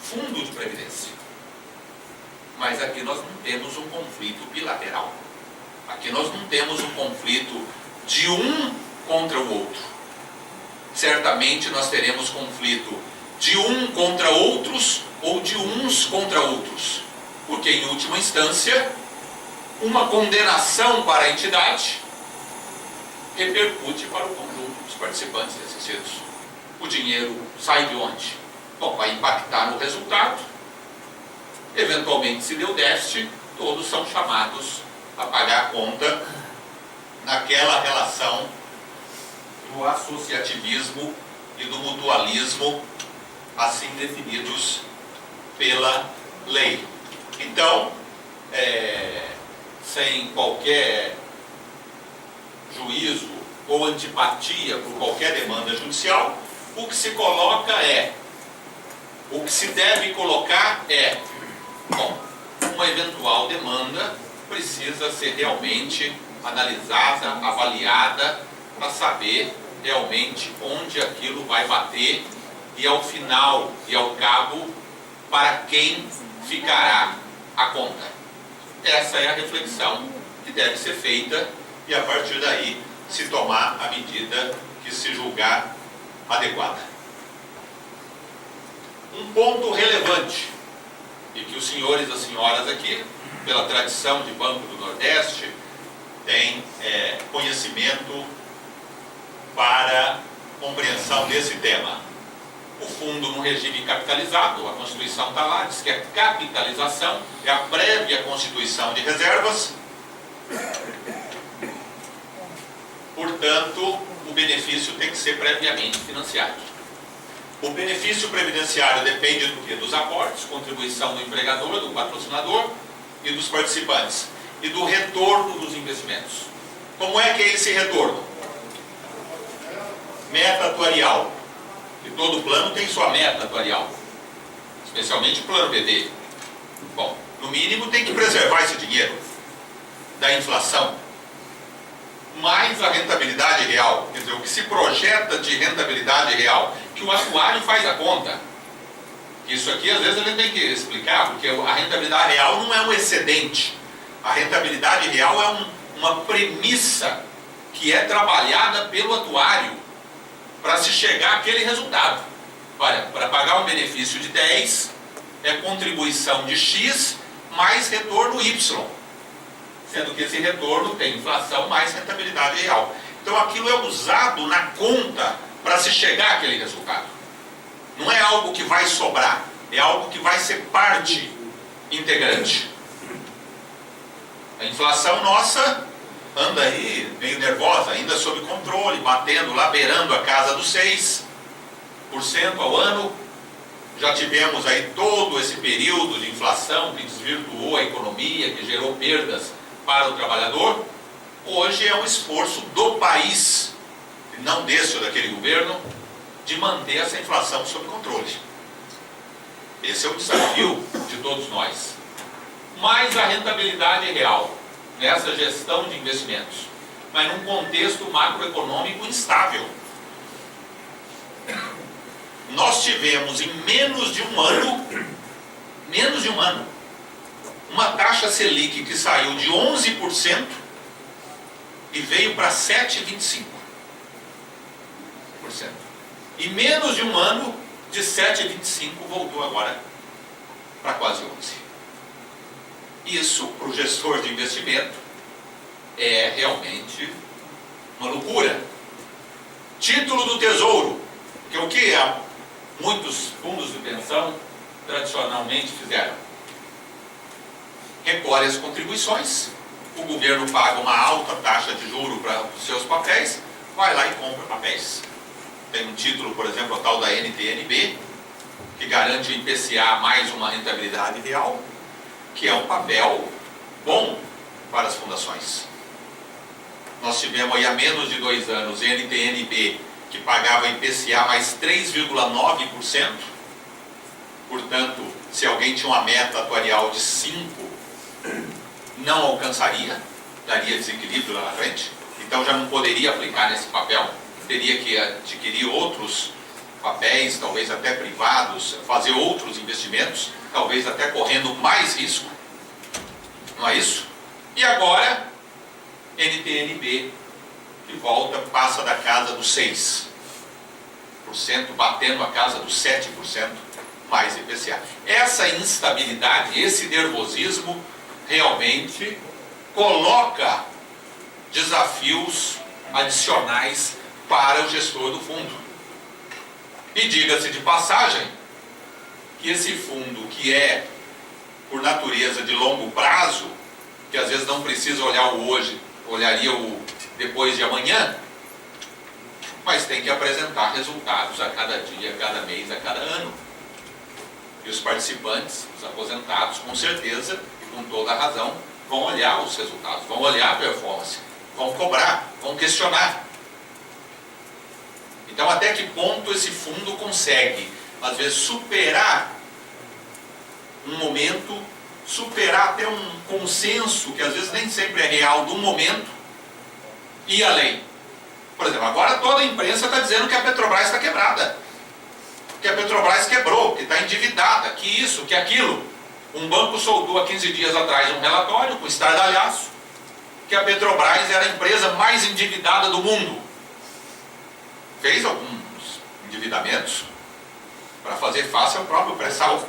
fundo de previdência. Mas aqui nós não temos um conflito bilateral. Aqui nós não temos um conflito de um contra o outro. Certamente nós teremos conflito de um contra outros ou de uns contra outros. Porque, em última instância, uma condenação para a entidade repercute para o conjunto dos participantes e assistidos. O dinheiro sai de onde? Bom, vai impactar no resultado. Eventualmente, se deu déficit, todos são chamados a pagar a conta naquela relação do associativismo e do mutualismo, assim definidos pela lei. Então, sem qualquer juízo ou antipatia por qualquer demanda judicial, o que se coloca o que se deve colocar bom, uma eventual demanda precisa ser realmente analisada, avaliada, para saber realmente onde aquilo vai bater e ao final e ao cabo para quem ficará a conta. Essa é a reflexão que deve ser feita e a partir daí se tomar a medida que se julgar adequada. Um ponto relevante e que os senhores e as senhoras aqui, pela tradição de Banco do Nordeste, têm conhecimento para compreensão desse tema. O fundo no regime capitalizado, a Constituição está lá, diz que a capitalização é a prévia constituição de reservas. Portanto, o benefício tem que ser previamente financiado. O benefício previdenciário depende do quê? Dos aportes, contribuição do empregador, do patrocinador e dos participantes. E do retorno dos investimentos. Como é que é esse retorno? Meta atuarial. E todo plano tem sua meta atuarial. Especialmente o plano BD. Bom, no mínimo tem que preservar esse dinheiro da inflação, mais a rentabilidade real, quer dizer, o que se projeta de rentabilidade real, que o atuário faz a conta. Isso aqui às vezes ele tem que explicar, porque a rentabilidade real não é um excedente. A rentabilidade real é uma premissa que é trabalhada pelo atuário para se chegar àquele resultado. Olha, para pagar um benefício de 10, é contribuição de X mais retorno Y, sendo que esse retorno tem inflação mais rentabilidade real. Então aquilo é usado na conta para se chegar àquele resultado. Não é algo que vai sobrar, é algo que vai ser parte integrante. A inflação nossa anda aí meio nervosa, ainda sob controle, batendo lá, beirando a casa dos 6% ao ano. Já tivemos aí todo esse período de inflação que desvirtuou a economia, que gerou perdas para o trabalhador. Hoje é um esforço do país, não desse ou daquele governo, de manter essa inflação sob controle. Esse é o desafio de todos nós. Mais a rentabilidade real nessa gestão de investimentos, mas num contexto macroeconômico instável. Nós tivemos em menos de um ano, uma taxa Selic que saiu de 11% e veio para 7,25%. E menos de um ano, de 7,25% voltou agora para quase 11%. Isso, para o gestor de investimento, é realmente uma loucura. Título do Tesouro, que é o que muitos fundos de pensão tradicionalmente fizeram. Recolhe as contribuições, o governo paga uma alta taxa de juro para os seus papéis, vai lá e compra papéis. Tem um título, por exemplo, a tal da NTNB, que garante o IPCA mais uma rentabilidade real, que é um papel bom para as fundações. Nós tivemos aí há menos de 2 anos NTNB, que pagava IPCA mais 3,9%. Portanto, se alguém tinha uma meta atuarial de 5%, não alcançaria, daria desequilíbrio lá na frente. Então já não poderia aplicar nesse papel, teria que adquirir outros papéis, talvez até privados, fazer outros investimentos, talvez até correndo mais risco. Não é isso? E agora, NTNB, que volta, passa da casa dos 6%, batendo a casa dos 7% mais IPCA. Essa instabilidade, esse nervosismo, realmente coloca desafios adicionais para o gestor do fundo. E diga-se de passagem, que esse fundo, que é por natureza de longo prazo, que às vezes não precisa olhar o hoje, olharia o depois de amanhã, mas tem que apresentar resultados a cada dia, a cada mês, a cada ano. E os participantes, os aposentados, com certeza e com toda a razão, vão olhar os resultados, vão olhar a performance, vão cobrar, vão questionar. Então, até que ponto esse fundo consegue, às vezes, superar um momento, superar até um consenso, que às vezes nem sempre é real, do momento, e além. Por exemplo, agora toda a imprensa está dizendo que a Petrobras está quebrada, que a Petrobras quebrou, que está endividada, que isso, que aquilo. Um banco soltou há 15 dias atrás um relatório com estardalhaço, que a Petrobras era a empresa mais endividada do mundo. Fez alguns endividamentos para fazer face ao próprio pré-sal.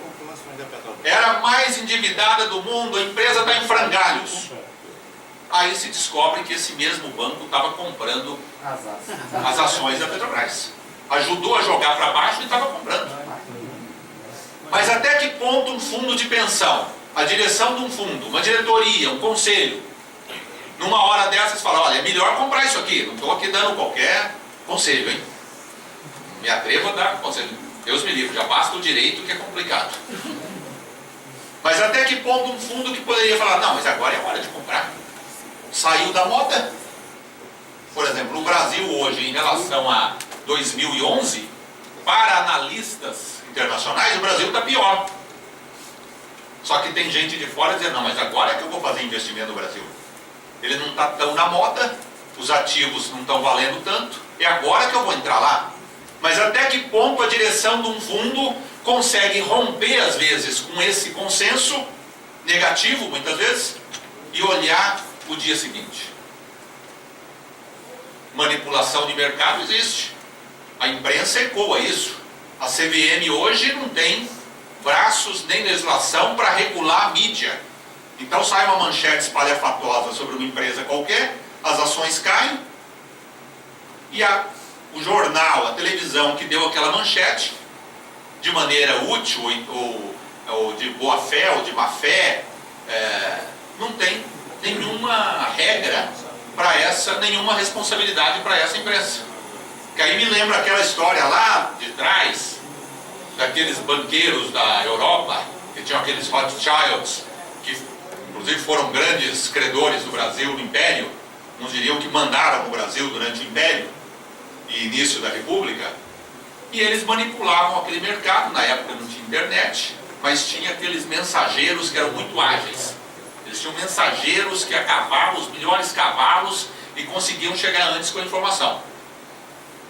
Era a mais endividada do mundo, a empresa está em frangalhos. Aí se descobre que esse mesmo banco estava comprando as ações da Petrobras. Ajudou a jogar para baixo e estava comprando. Mas até que ponto um fundo de pensão, a direção de um fundo, uma diretoria, um conselho, numa hora dessas fala, olha, é melhor comprar isso aqui, não estou aqui dando qualquer conselho, hein? Me atrevo a dar conselho. Deus me livre, já basta o direito, que é complicado. Mas até que ponto um fundo que poderia falar, não, mas agora é hora de comprar. Saiu da moda. Por exemplo, no Brasil hoje, em relação a 2011, para analistas internacionais, o Brasil está pior. Só que tem gente de fora dizendo, não, mas agora é que eu vou fazer investimento no Brasil. Ele não está tão na moda, os ativos não estão valendo tanto, é agora que eu vou entrar lá. Mas até que ponto a direção de um fundo consegue romper, às vezes, com esse consenso negativo, muitas vezes, e olhar o dia seguinte? Manipulação de mercado existe. A imprensa ecoa isso. A CVM hoje não tem braços nem legislação para regular a mídia. Então sai uma manchete espalhafatosa sobre uma empresa qualquer, as ações caem, e o jornal, a televisão que deu aquela manchete, de maneira útil ou de boa fé ou de má fé, não tem nenhuma regra para essa, nenhuma responsabilidade para essa imprensa. Que aí me lembra aquela história lá de trás, daqueles banqueiros da Europa, que tinham aqueles Rothschilds, que inclusive foram grandes credores do Brasil no Império, uns diriam que mandaram o Brasil durante o Império e início da República, e eles manipulavam aquele mercado. Na época não tinha internet, mas tinha aqueles mensageiros que eram muito ágeis. Eles tinham mensageiros que a cavalo, os melhores cavalos, e conseguiam chegar antes com a informação.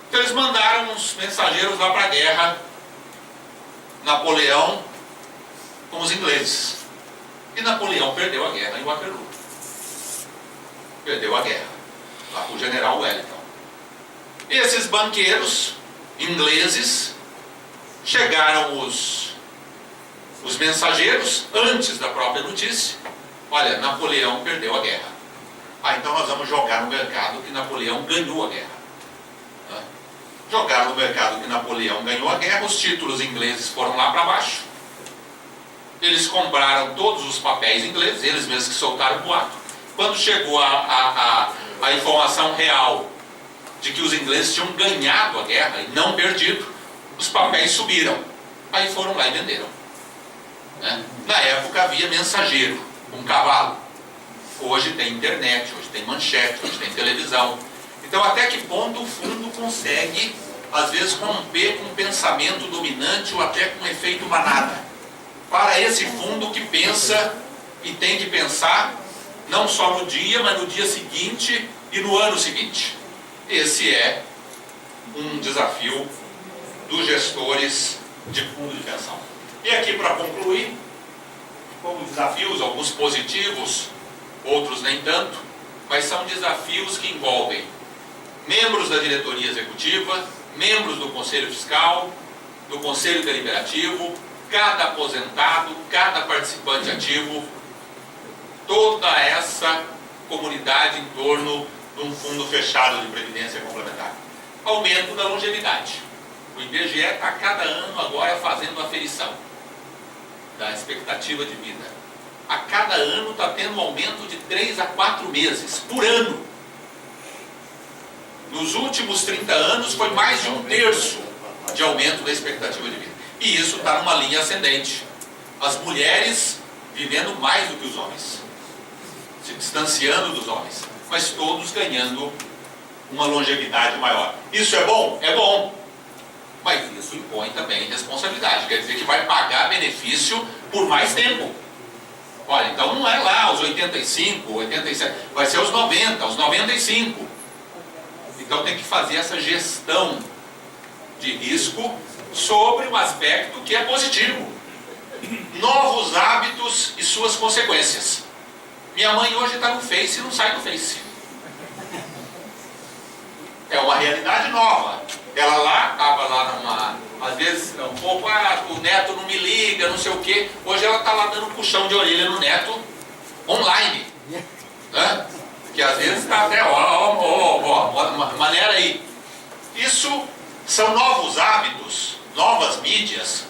Então eles mandaram uns mensageiros lá para a guerra, Napoleão com os ingleses. E Napoleão perdeu a guerra em Waterloo. Perdeu a guerra, lá com o general Wellington. E esses banqueiros ingleses, chegaram os mensageiros, antes da própria notícia, olha, Napoleão perdeu a guerra. Então nós vamos jogar no mercado que Napoleão ganhou a guerra. Jogaram no mercado que Napoleão ganhou a guerra, os títulos ingleses foram lá para baixo. Eles compraram todos os papéis ingleses, eles mesmos que soltaram o boato. Quando chegou a informação real de que os ingleses tinham ganhado a guerra e não perdido, os papéis subiram. Aí foram lá e venderam. Na época havia mensageiro, um cavalo. Hoje tem internet, hoje tem manchete, hoje tem televisão. Então até que ponto o fundo consegue, às vezes, romper com um pensamento dominante ou até com um efeito manada? Para esse fundo que pensa e tem que pensar não só no dia, mas no dia seguinte e no ano seguinte. Esse é um desafio dos gestores de fundo de pensão. E aqui, para concluir, como desafios, alguns positivos, outros nem tanto, mas são desafios que envolvem membros da diretoria executiva, membros do conselho fiscal, do conselho deliberativo, cada aposentado, cada participante ativo, toda essa comunidade em torno de um fundo fechado de previdência complementar. Aumento da longevidade. O IBGE está a cada ano agora fazendo aferição da expectativa de vida. A cada ano está tendo um aumento de 3 a 4 meses por ano. Nos últimos 30 anos foi mais de 1/3 de aumento da expectativa de vida. E isso está numa linha ascendente. As mulheres vivendo mais do que os homens, se distanciando dos homens, mas todos ganhando uma longevidade maior. Isso é bom? É bom. Mas isso impõe também responsabilidade. Quer dizer que vai pagar benefício por mais tempo. Olha, então não é lá os 85, 87, vai ser os 90, os 95. Então tem que fazer essa gestão de risco sobre um aspecto que é positivo. Novos hábitos e suas consequências. Minha mãe hoje está no Face e não sai do Face. É uma realidade nova. Ela lá, estava lá às vezes um pouco, o neto não me liga, não sei o quê. Hoje ela está lá dando um puxão de orelha no neto online. Que às vezes está até, maneira aí. Isso são novos hábitos, novas mídias,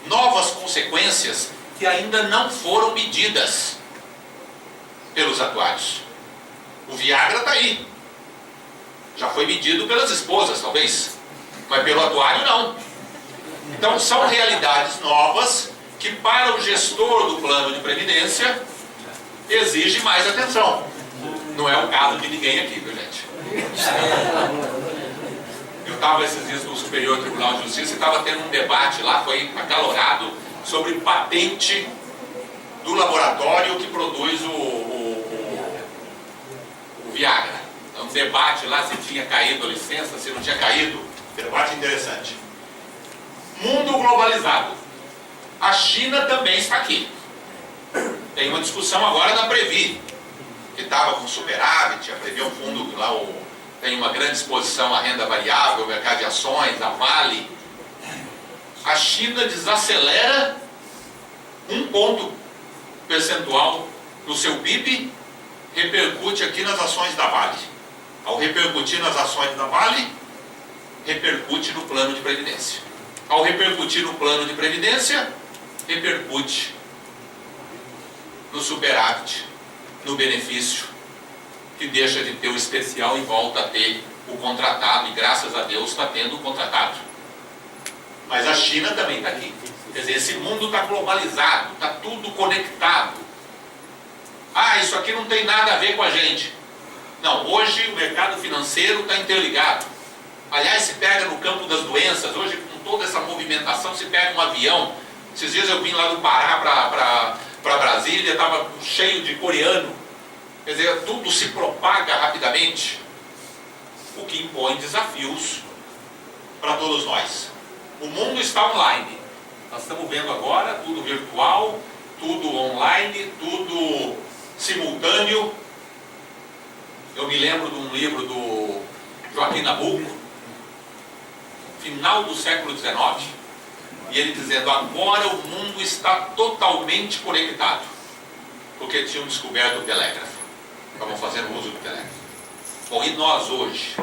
novas consequências que ainda não foram medidas pelos atuários. O Viagra está aí. Já foi medido pelas esposas, talvez, mas pelo atuário não. Então são realidades novas que para o gestor do plano de previdência exige mais atenção. Não é o caso de ninguém aqui, viu, gente? Eu estava esses dias no Superior Tribunal de Justiça e estava tendo um debate lá, foi acalorado, sobre patente do laboratório que produz o Viagra. É um debate lá se tinha caído a licença, se não tinha caído. Debate interessante. Mundo globalizado. A China também está aqui. Tem uma discussão agora da Previ, que estava com superávit, a Previ é um fundo que lá tem uma grande exposição à renda variável, ao mercado de ações, a Vale. A China desacelera 1 ponto percentual no seu PIB, repercute aqui nas ações da Vale. Ao repercutir nas ações da Vale, repercute no plano de previdência. Ao repercutir no plano de previdência, repercute no superávit, no benefício, que deixa de ter o especial e volta a ter o contratado, e graças a Deus está tendo o contratado. Mas a China também está aqui. Quer dizer, esse mundo está globalizado, está tudo conectado. Ah, isso aqui não tem nada a ver com a gente. Não, hoje o mercado financeiro está interligado. Aliás, se pega no campo das doenças, hoje com toda essa movimentação, se pega um avião. Esses dias eu vim lá do Pará para Brasília, estava cheio de coreano. Quer dizer, tudo se propaga rapidamente, o que impõe desafios para todos nós. O mundo está online. Nós estamos vendo agora tudo virtual, tudo online, tudo simultâneo. Eu me lembro de um livro do Joaquim Nabuco, final do século XIX, e ele dizendo: agora o mundo está totalmente conectado, porque tinham descoberto o telégrafo, estavam fazendo uso do telégrafo. Bom, e nós hoje?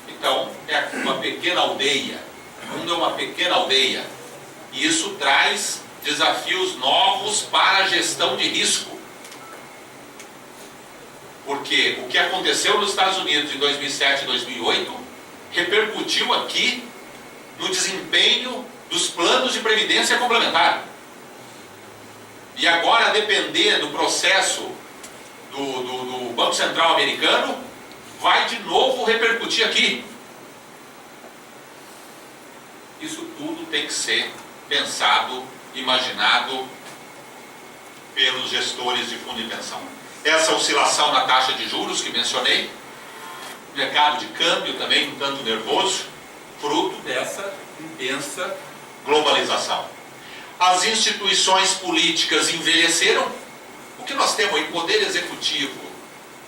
Então, é uma pequena aldeia, o mundo é uma pequena aldeia, e isso traz desafios novos para a gestão de risco. Porque o que aconteceu nos Estados Unidos em 2007 e 2008 repercutiu aqui no desempenho dos planos de previdência complementar. E agora, a depender do processo do Banco Central americano, vai de novo repercutir aqui. Isso tudo tem que ser pensado, imaginado pelos gestores de fundo de pensão. Essa oscilação na taxa de juros que mencionei, mercado de câmbio também um tanto nervoso, fruto dessa intensa globalização. As instituições políticas envelheceram. O que nós temos aí, poder executivo,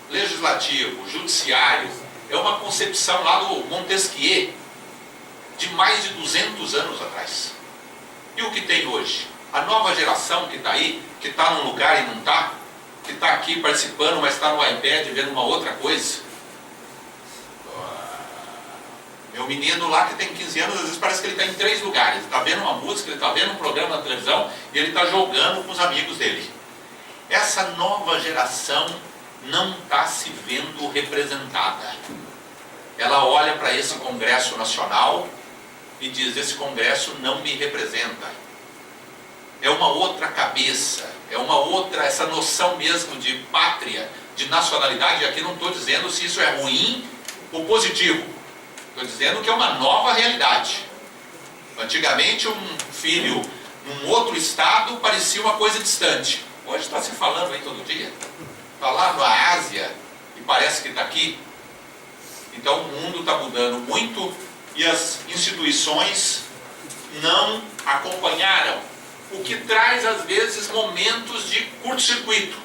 legislativo, judiciário, é uma concepção lá do Montesquieu, de mais de 200 anos atrás. E o que tem hoje? A nova geração que está aí, que está num lugar e não está, que está aqui participando, mas está no iPad vendo uma outra coisa. Meu menino lá que tem 15 anos, às vezes parece que ele está em 3 lugares. Ele está vendo uma música, ele está vendo um programa na televisão e ele está jogando com os amigos dele. Essa nova geração não está se vendo representada. Ela olha para esse Congresso Nacional e diz: esse Congresso não me representa. É uma outra cabeça, é uma outra, essa noção mesmo de pátria, de nacionalidade. Aqui não estou dizendo se isso é ruim ou positivo. Estou dizendo que é uma nova realidade. Antigamente, um filho num outro estado parecia uma coisa distante. Hoje está se falando aí todo dia. Está lá na Ásia e parece que está aqui. Então o mundo está mudando muito e as instituições não acompanharam. O que traz, às vezes, momentos de curto-circuito.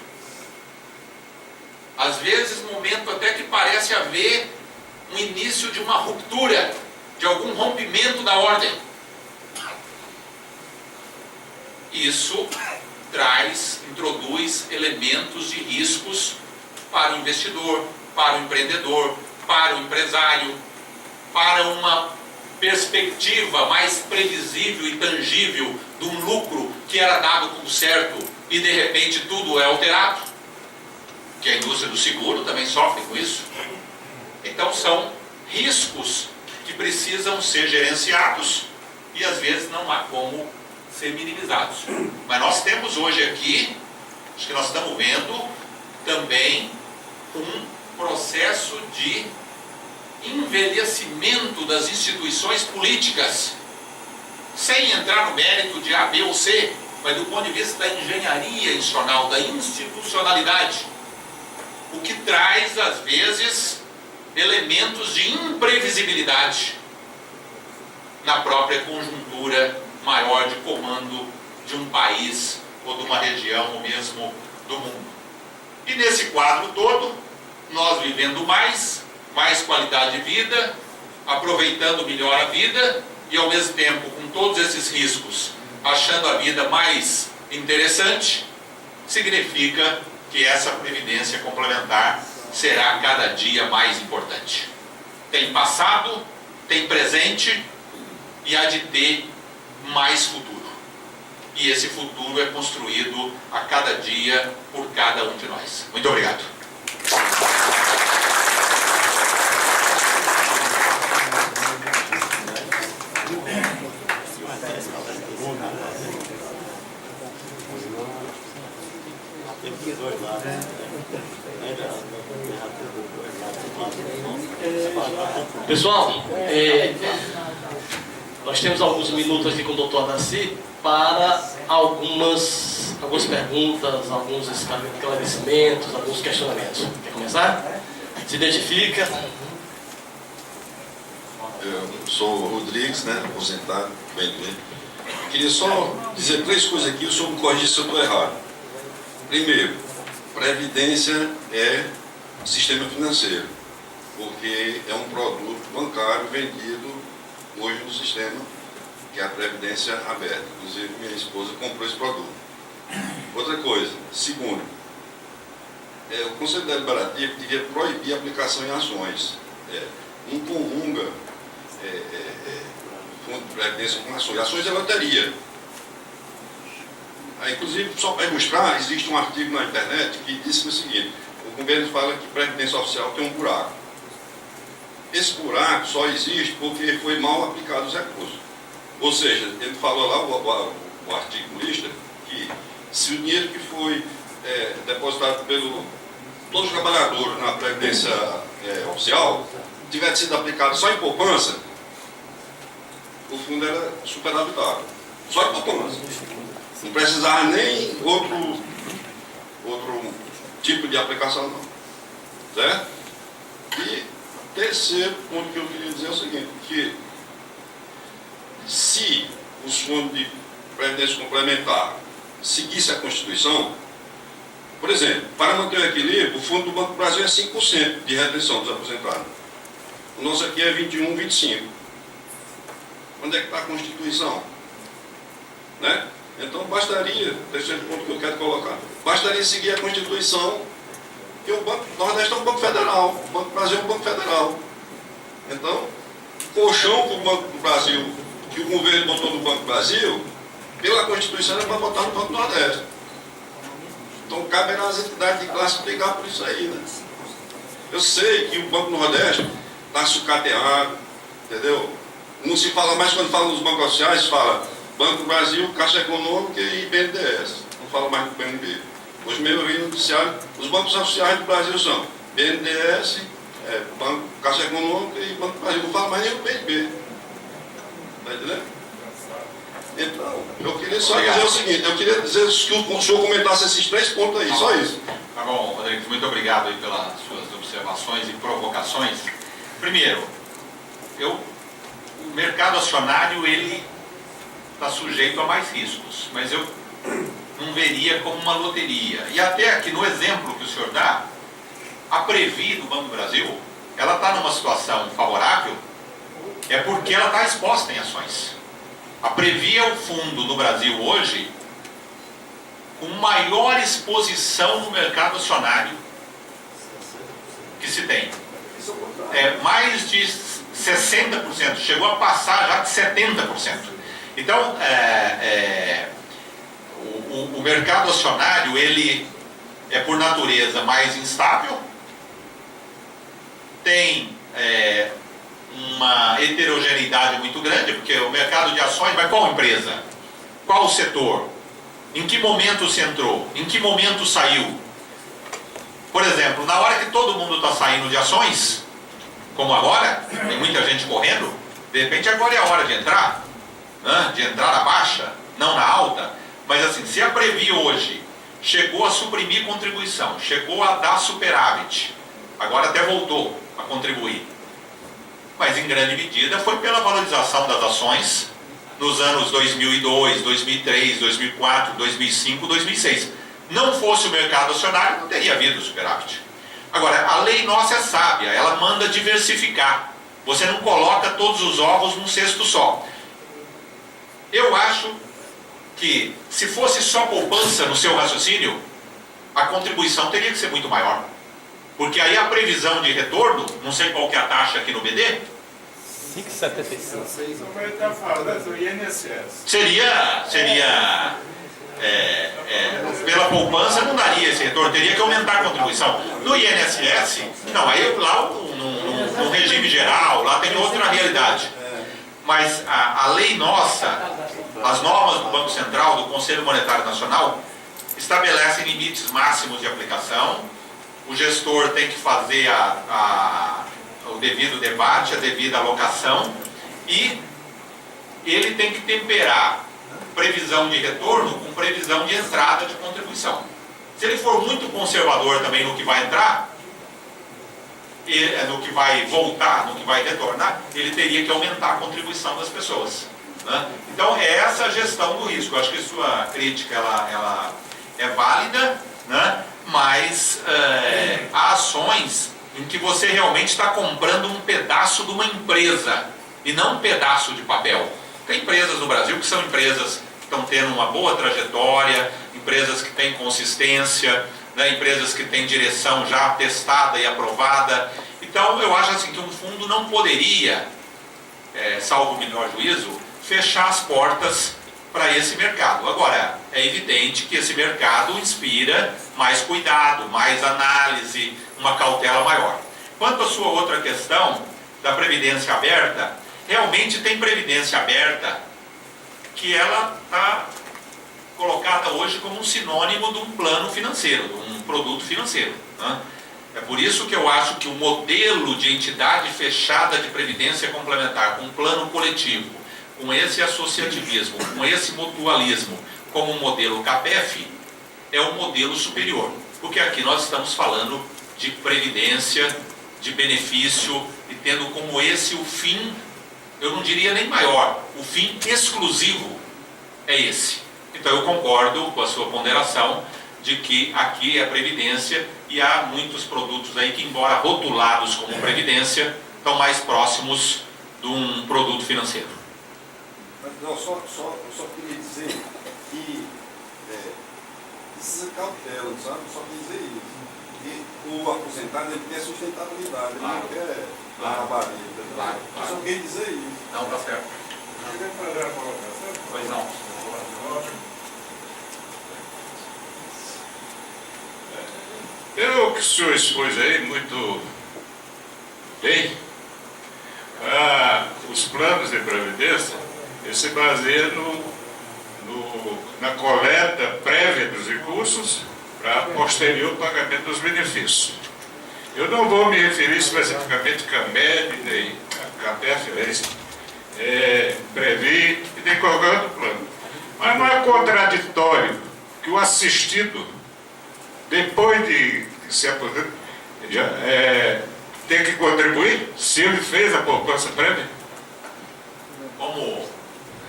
Às vezes, momento até que parece haver um início de uma ruptura, de algum rompimento da ordem. Isso introduz elementos de riscos para o investidor, para o empreendedor, para o empresário, para uma perspectiva mais previsível e tangível de um lucro que era dado como certo e de repente tudo é alterado, que a indústria do seguro também sofre com isso. Então são riscos que precisam ser gerenciados e às vezes não há como ser minimizados. Mas nós temos hoje aqui, acho que nós estamos vendo também um processo de envelhecimento das instituições políticas, sem entrar no mérito de A, B ou C, mas do ponto de vista da engenharia institucional, da institucionalidade, o que traz, às vezes, elementos de imprevisibilidade na própria conjuntura maior de comando de um país ou de uma região ou mesmo do mundo. E nesse quadro todo, nós vivendo mais qualidade de vida, aproveitando melhor a vida e ao mesmo tempo com todos esses riscos, achando a vida mais interessante, significa que essa previdência complementar será cada dia mais importante. Tem passado, tem presente e há de ter mais futuro. E esse futuro é construído a cada dia por cada um de nós. Muito obrigado. Pessoal, nós temos alguns minutos aqui com o doutor Adaci para algumas perguntas, alguns esclarecimentos, alguns questionamentos. Quer começar? Se identifica. Eu sou o Rodrigues, né, aposentado, BNB. Queria só dizer 3 coisas aqui, o senhor me corrige se eu estou errado. Primeiro, previdência é sistema financeiro, porque é um produto bancário vendido hoje no sistema, que é a previdência aberta. Inclusive, minha esposa comprou esse produto. Outra coisa, segundo, o Conselho Deliberativo devia proibir a aplicação em ações. Não comunga fundo de previdência com ações. Ações é loteria. Inclusive, só para ilustrar, existe um artigo na internet que diz o seguinte: o governo fala que previdência oficial tem um buraco. Esse buraco só existe porque foi mal aplicado os recursos. Ou seja, ele falou lá, o articulista, que se o dinheiro que foi depositado pelo todos os trabalhadores na previdência oficial tivesse sido aplicado só em poupança, o fundo era superavitável. Só em poupança. Não precisava nem outro tipo de aplicação, não. Certo? E terceiro ponto que eu queria dizer é o seguinte, que se os fundos de previdência complementar seguissem a Constituição, por exemplo, para manter o equilíbrio, o Fundo do Banco do Brasil é 5% de retenção dos aposentados. O nosso aqui é 21, 25. Onde é que está a Constituição? Né? Então bastaria, terceiro ponto que eu quero colocar, bastaria seguir a Constituição, que o Banco do Nordeste é um banco federal, o Banco do Brasil é um banco federal. Então, o colchão que o Banco do Brasil, que o governo botou no Banco do Brasil, pela Constituição ele vai botar no Banco do Nordeste. Então caberá às entidades de classe brigar por isso aí, né? Eu sei que o Banco do Nordeste está sucateado, entendeu? Não se fala mais, quando fala nos bancos oficiais, fala Banco do Brasil, Caixa Econômica e BNDES. Não fala mais do BNB. Hoje mesmo eu vi no noticiário, os bancos oficiais do Brasil são BNDES, Banco, Caixa Econômica e Banco do Brasil. Não fala mais nem do BNB. Está entendendo? Então, eu queria só dizer o seguinte, eu queria dizer que o senhor comentasse esses 3 pontos aí, só isso. Tá bom, Rodrigues, muito obrigado aí pelas suas observações e provocações. Primeiro, o mercado acionário, ele está sujeito a mais riscos, mas eu não veria como uma loteria. E até aqui no exemplo que o senhor dá, a Previ do Banco do Brasil, ela está numa situação favorável, é porque ela está exposta em ações. A Previ é o fundo no Brasil hoje com maior exposição no mercado acionário que se tem. Mais de 60%, chegou a passar já de 70%. Então, o mercado acionário, ele é por natureza mais instável, tem uma heterogeneidade muito grande, porque o mercado de ações vai qual empresa? Qual setor? Em que momento se entrou? Em que momento saiu? Por exemplo, na hora que todo mundo está saindo de ações, como agora, tem muita gente correndo, de repente agora é a hora de entrar, né? De entrar na baixa, não na alta, mas assim, Previ hoje chegou a suprimir contribuição, chegou a dar superávit, agora até voltou a contribuir, mas em grande medida foi pela valorização das ações nos anos 2002, 2003, 2004, 2005, 2006. Não fosse o mercado acionário, não teria havido superávit. Agora, a lei nossa é sábia, ela manda diversificar. Você não coloca todos os ovos num cesto só. Eu acho que, se fosse só poupança no seu raciocínio, a contribuição teria que ser muito maior. Porque aí a previsão de retorno, não sei qual que é a taxa aqui no BD, 5,75. Ele está falando do INSS. seria pela poupança não daria esse retorno, teria que aumentar a contribuição. No INSS, não, aí lá no regime geral, lá tem outra realidade. Mas a lei nossa, as normas do Banco Central, do Conselho Monetário Nacional, estabelecem limites máximos de aplicação. O gestor tem que fazer o devido debate, a devida alocação, e ele tem que temperar previsão de retorno com previsão de entrada de contribuição. Se ele for muito conservador também no que vai entrar, no que vai voltar, no que vai retornar, ele teria que aumentar a contribuição das pessoas, né? Então é essa a gestão do risco. Eu acho que sua crítica ela é válida, né? Mas há ações em que você realmente está comprando um pedaço de uma empresa e não um pedaço de papel. Tem empresas no Brasil que são empresas que estão tendo uma boa trajetória, empresas que têm consistência, né, empresas que têm direção já testada e aprovada. Então eu acho assim que um fundo não poderia, salvo o melhor juízo, fechar as portas para esse mercado. Agora, é evidente que esse mercado inspira mais cuidado, mais análise, uma cautela maior. Quanto à sua outra questão da previdência aberta, realmente tem previdência aberta que ela está colocada hoje como um sinônimo de um plano financeiro, de um produto financeiro, né? É por isso que eu acho que o modelo de entidade fechada de previdência complementar, com um plano coletivo, com esse associativismo, com esse mutualismo, como um modelo CAPEF, é o modelo superior. Porque aqui nós estamos falando de previdência, de benefício, e tendo como esse o fim, eu não diria nem maior, o fim exclusivo é esse. Então eu concordo com a sua ponderação de que aqui é previdência, e há muitos produtos aí que, embora rotulados como previdência, estão mais próximos de um produto financeiro. Não, só queria dizer que precisa cautela, sabe? Só queria dizer isso. Que o aposentado ele quer sustentabilidade, Claro. ele não quer Claro. trabalho. Claro. Eu só queria dizer isso. Não, tá certo. Quer fazer a colocação? Pois não. Pelo que o senhor expôs aí, muito bem, os planos de previdência, eles se baseiam na coleta prévia dos recursos para posterior pagamento dos benefícios. Eu não vou me referir especificamente a CAMED, nem a CAPEF, Previ e nem qualquer outro plano. Mas não é contraditório que o assistido, depois de se aposentar, tem que contribuir se ele fez a poupança prévia? Como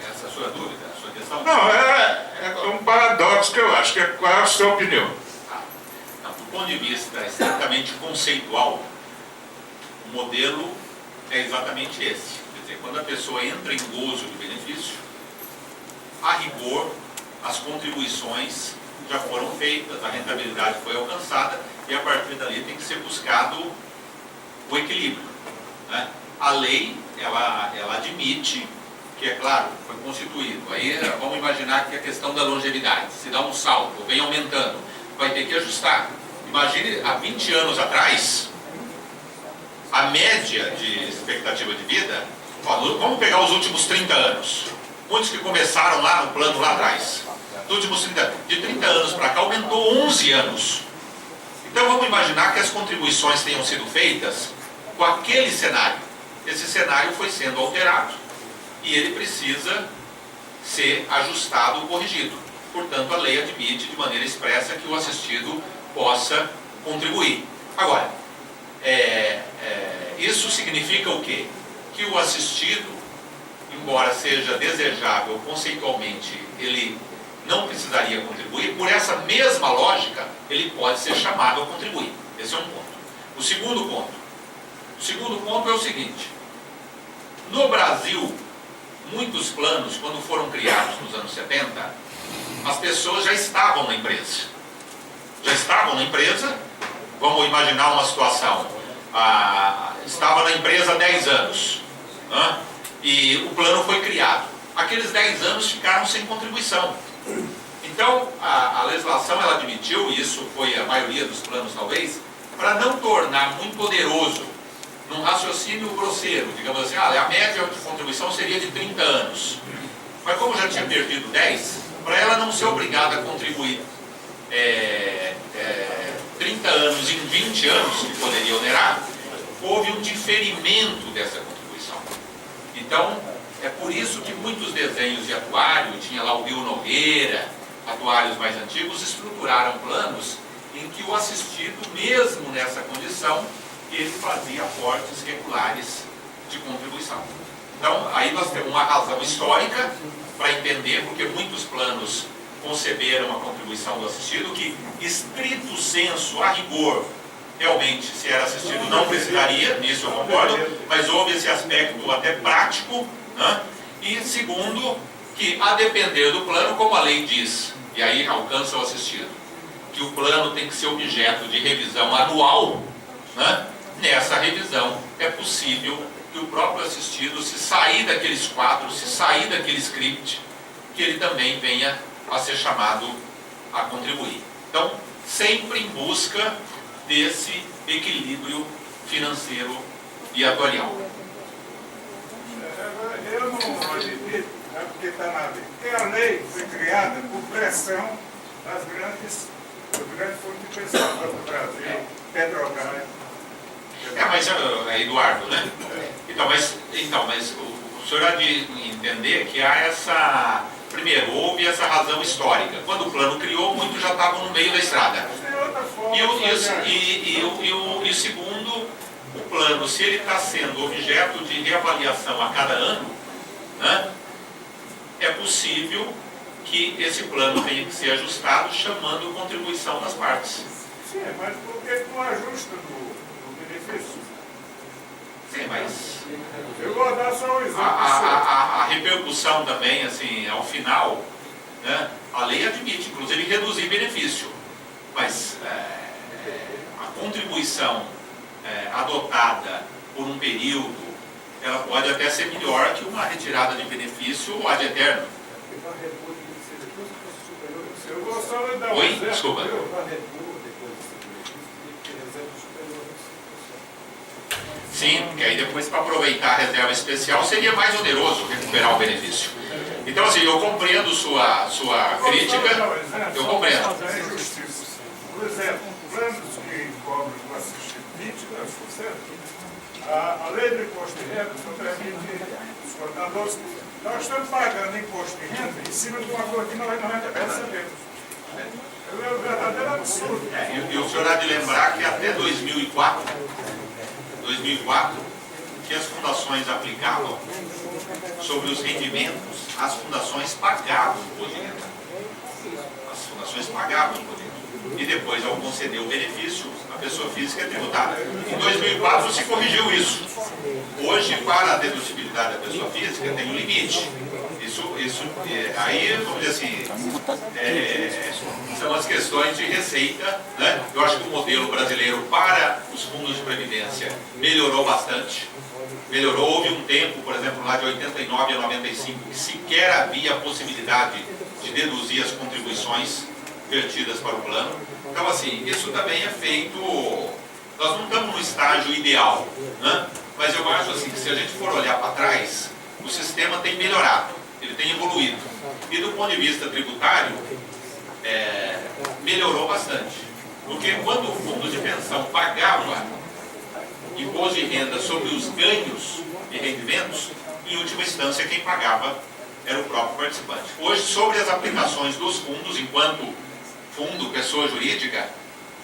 essa é a sua dúvida, a sua questão? Não, é um paradoxo que eu acho. Qual é a sua opinião? Não, do ponto de vista estritamente conceitual, o modelo é exatamente esse. Quer dizer, quando a pessoa entra em gozo de benefício, a rigor, as contribuições já foram feitas, a rentabilidade foi alcançada, e a partir dali tem que ser buscado o equilíbrio, né? A lei, ela admite que, é claro, foi constituído. Aí vamos imaginar que a questão da longevidade, se dá um salto, vem aumentando, vai ter que ajustar. Imagine, há 20 anos atrás, a média de expectativa de vida, vamos pegar os últimos 30 anos, muitos que começaram lá no plano lá atrás, dos últimos 30, de 30 anos para cá aumentou 11 anos. Então vamos imaginar que as contribuições tenham sido feitas com aquele cenário. Esse cenário foi sendo alterado e ele precisa ser ajustado ou corrigido. portanto a lei admite de maneira expressa que o assistido possa contribuir. Agora, isso significa o quê? Que o assistido, embora seja desejável conceitualmente, ele não precisaria contribuir, por essa mesma lógica, ele pode ser chamado a contribuir. Esse é um ponto. O segundo ponto é o seguinte: no Brasil, muitos planos, quando foram criados nos anos 70, as pessoas já estavam na empresa. Vamos imaginar uma situação. Estava na empresa há 10 anos, né? E o plano foi criado. Aqueles 10 anos ficaram sem contribuição. Então, a legislação ela admitiu, e isso foi a maioria dos planos talvez, para não tornar muito poderoso, num raciocínio grosseiro, digamos assim, a média de contribuição seria de 30 anos. Mas como já tinha perdido 10, para ela não ser obrigada a contribuir 30 anos em 20 anos, que poderia onerar, houve um diferimento dessa contribuição. Então, é por isso que muitos desenhos de atuário, tinha lá o Bill Nogueira, atuários mais antigos, estruturaram planos em que o assistido, mesmo nessa condição, ele fazia aportes regulares de contribuição. Então, aí nós temos uma razão histórica para entender, porque muitos planos conceberam a contribuição do assistido, que, estrito sensu, a rigor, realmente, se era assistido, não precisaria, nisso eu concordo, mas houve esse aspecto até prático, né? E segundo, que a depender do plano, como a lei diz, e aí alcança o assistido, que o plano tem que ser objeto de revisão anual, né? Nessa revisão é possível que o próprio assistido, se sair daqueles quadros, se sair daquele script, que ele também venha a ser chamado a contribuir. Então, sempre em busca desse equilíbrio financeiro e atuarial. Eu não admito, porque está na lei. Porque a lei foi criada por pressão das grandes fontes de pensão do Brasil, Petrobras. Mas, Eduardo, né? Então, mas o senhor há de entender que há essa... Primeiro, houve essa razão histórica. Quando o plano criou, muitos já estavam no meio da estrada. E segundo, o plano, se ele está sendo objeto de reavaliação a cada ano, né, é possível que esse plano tenha que ser ajustado, chamando contribuição das partes. Sim, mas por que não ajusta no benefício? Sim, mas... Eu vou dar só um exemplo. A repercussão também, assim, ao final, né, a lei admite, inclusive, reduzir benefício. Mas a contribuição adotada por um período, ela pode até ser melhor que uma retirada de benefício ad eterno. Eu vou só lhe dar um Oi? exemplo. Desculpa. Sim, porque aí depois, para aproveitar a reserva especial, seria mais oneroso recuperar o benefício. Então, assim, eu compreendo sua crítica, eu compreendo. Por exemplo, planos que cobram do assistido 22%, a lei do imposto de renda só permite os contadores. Nós estamos pagando imposto de renda em cima de uma coisa que nós não recebemos. É um verdadeiro absurdo. E o senhor há de lembrar que até 2004, que as fundações aplicavam sobre os rendimentos, as fundações pagavam o imposto de renda. As fundações pagavam o imposto de renda. E depois, ao conceder o benefício, a pessoa física é tributada. Em 2004 se corrigiu isso. Hoje, para a dedutibilidade da pessoa física, tem um limite. Aí, vamos dizer assim, são as questões de receita, né? Eu acho que o modelo brasileiro para os fundos de previdência melhorou bastante. Melhorou, houve um tempo, por exemplo, lá de 89 a 95, que sequer havia a possibilidade de deduzir as contribuições vertidas para o plano. Então, assim, isso também é feito... Nós não estamos no estágio ideal, né? Mas eu acho assim, que se a gente for olhar para trás, o sistema tem melhorado, ele tem evoluído. E do ponto de vista tributário, melhorou bastante. Porque quando o fundo de pensão pagava imposto de renda sobre os ganhos e rendimentos, em última instância quem pagava era o próprio participante. Hoje, sobre as aplicações dos fundos, enquanto fundo, pessoa jurídica,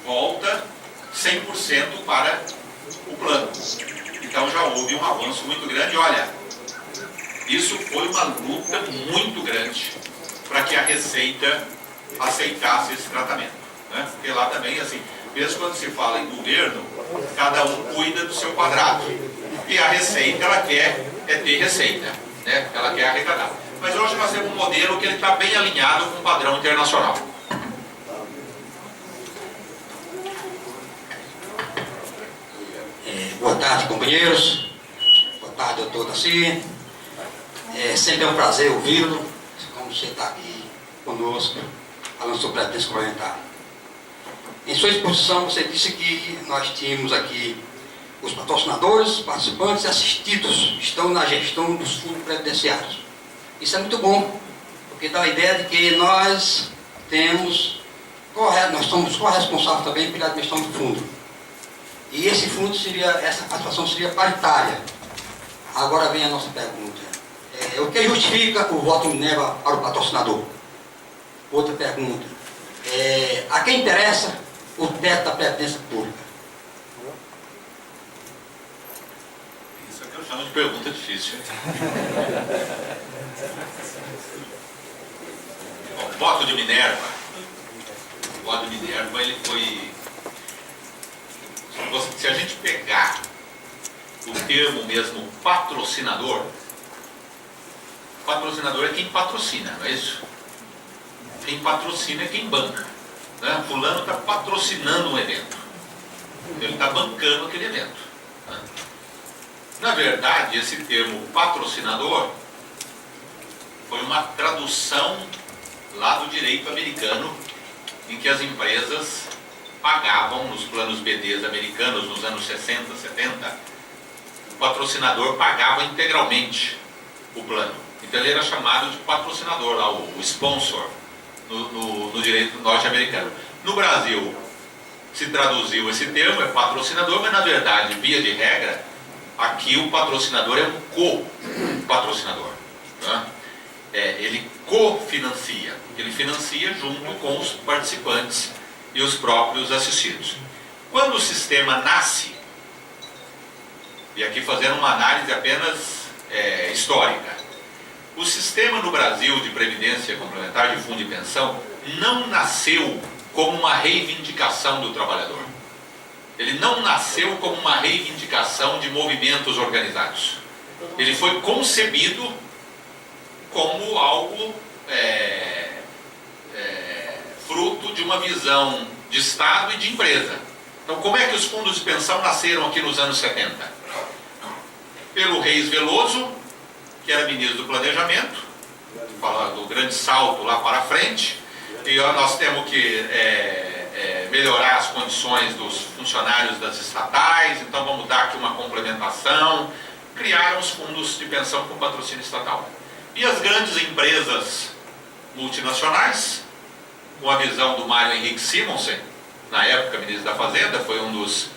volta 100% para o plano. Então já houve um avanço muito grande. Olha, isso foi uma luta muito grande para que a Receita aceitasse esse tratamento, né? Porque lá também, assim, mesmo quando se fala em governo, cada um cuida do seu quadrado. E a Receita, ela quer ter receita, né? Ela quer arrecadar. Mas hoje nós temos um modelo que ele está bem alinhado com o padrão internacional. Boa tarde, companheiros. Boa tarde, doutor Daci. Sempre é um prazer ouvi-lo, como você está aqui conosco, falando sobre a previdência complementar. Em sua exposição, você disse que nós tínhamos aqui os patrocinadores, participantes e assistidos estão na gestão dos fundos previdenciários. Isso é muito bom, porque dá a ideia de que nós somos corresponsáveis também pela administração do fundo. E esse fundo essa participação seria paritária. Agora vem a nossa pergunta. O que justifica o voto Minerva para o patrocinador? Outra pergunta. A quem interessa o teto da Previdência Pública? Isso é que eu chamo de pergunta difícil. Bom, o voto de Minerva. O voto de Minerva, ele foi... Se a gente pegar o termo mesmo patrocinador é quem patrocina, não é isso? Quem patrocina é quem banca, né? Fulano está patrocinando um evento, ele está bancando aquele evento, né? Na verdade, esse termo patrocinador foi uma tradução lá do direito americano, em que as empresas pagavam nos planos BDs americanos nos anos 60, 70, o patrocinador pagava integralmente o plano. Então ele era chamado de patrocinador, lá, o sponsor, no direito norte-americano. No Brasil se traduziu esse termo, é patrocinador, mas na verdade, via de regra, aqui o patrocinador é um co-patrocinador, né? Ele cofinancia, ele financia junto com os participantes e os próprios assistidos. Quando o sistema nasce, e aqui fazendo uma análise apenas histórica, o sistema no Brasil de previdência complementar de fundo de pensão não nasceu como uma reivindicação do trabalhador. Ele não nasceu como uma reivindicação de movimentos organizados. Ele foi concebido como algo fruto de uma visão de Estado e de empresa. Então, como é que os fundos de pensão nasceram aqui nos anos 70? Pelo Reis Veloso, que era ministro do Planejamento, do grande salto lá para frente, e nós temos que melhorar as condições dos funcionários das estatais, então vamos dar aqui uma complementação. Criaram os fundos de pensão com patrocínio estatal. E as grandes empresas multinacionais, com a visão do Mário Henrique Simonsen, na época ministro da Fazenda, foi um dos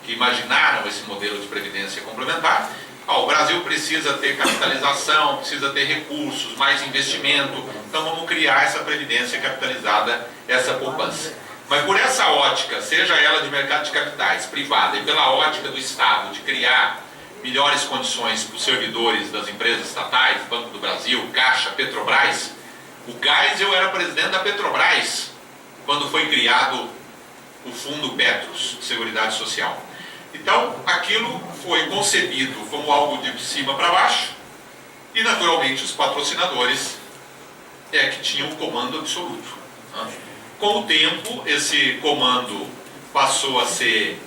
que imaginaram esse modelo de previdência complementar. O Brasil precisa ter capitalização, precisa ter recursos, mais investimento, então vamos criar essa previdência capitalizada, essa poupança. Mas por essa ótica, seja ela de mercado de capitais, privada, e pela ótica do Estado, de criar melhores condições para os servidores das empresas estatais, Banco do Brasil, Caixa, Petrobras. O Geisel era presidente da Petrobras quando foi criado o Fundo Petros, de Seguridade Social. Então, aquilo foi concebido como algo de cima para baixo e, naturalmente, os patrocinadores que tinham o comando absoluto, né? Com o tempo, esse comando passou a ser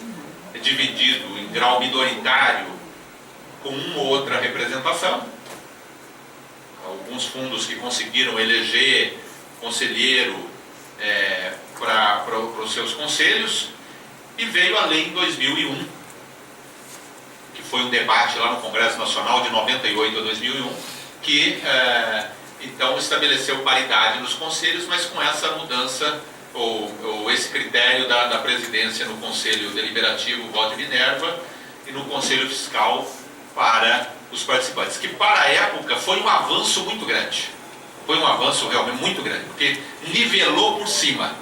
dividido em grau minoritário com uma ou outra representação. Alguns fundos que conseguiram eleger conselheiro para os seus conselhos, e veio a lei em 2001, que foi um debate lá no Congresso Nacional de 98 a 2001, que então estabeleceu paridade nos conselhos, mas com essa mudança, ou esse critério da presidência no Conselho Deliberativo, voto de Minerva, e no Conselho Fiscal para os participantes, que para a época foi um avanço muito grande. Foi um avanço realmente muito grande, porque nivelou por cima.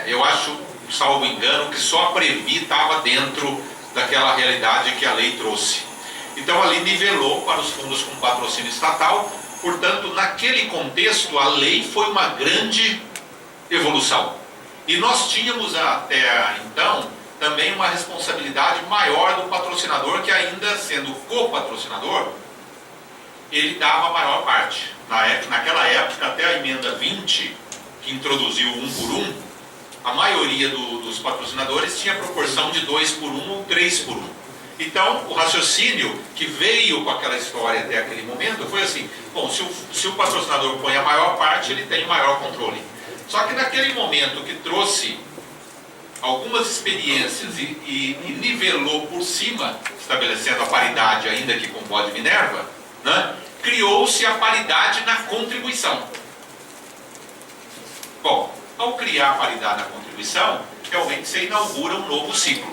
Eu acho, salvo engano, que só a Previ estava dentro daquela realidade que a lei trouxe. Então ali nivelou para os fundos com patrocínio estatal. Portanto, naquele contexto, a lei foi uma grande evolução. E nós tínhamos até então também uma responsabilidade maior do patrocinador, que ainda sendo copatrocinador, ele dava a maior parte. Naquela época, até a emenda 20, que introduziu 1 por 1, a maioria dos patrocinadores tinha proporção de 2 por 1 ou 3 por 1. Então, o raciocínio que veio com aquela história até aquele momento foi assim: bom, se o patrocinador põe a maior parte, ele tem maior controle. Só que naquele momento que trouxe algumas experiências e nivelou por cima, estabelecendo a paridade, ainda que com o Bode Minerva, né, criou-se a paridade na contribuição. Bom, ao criar a paridade na contribuição, realmente você inaugura um novo ciclo.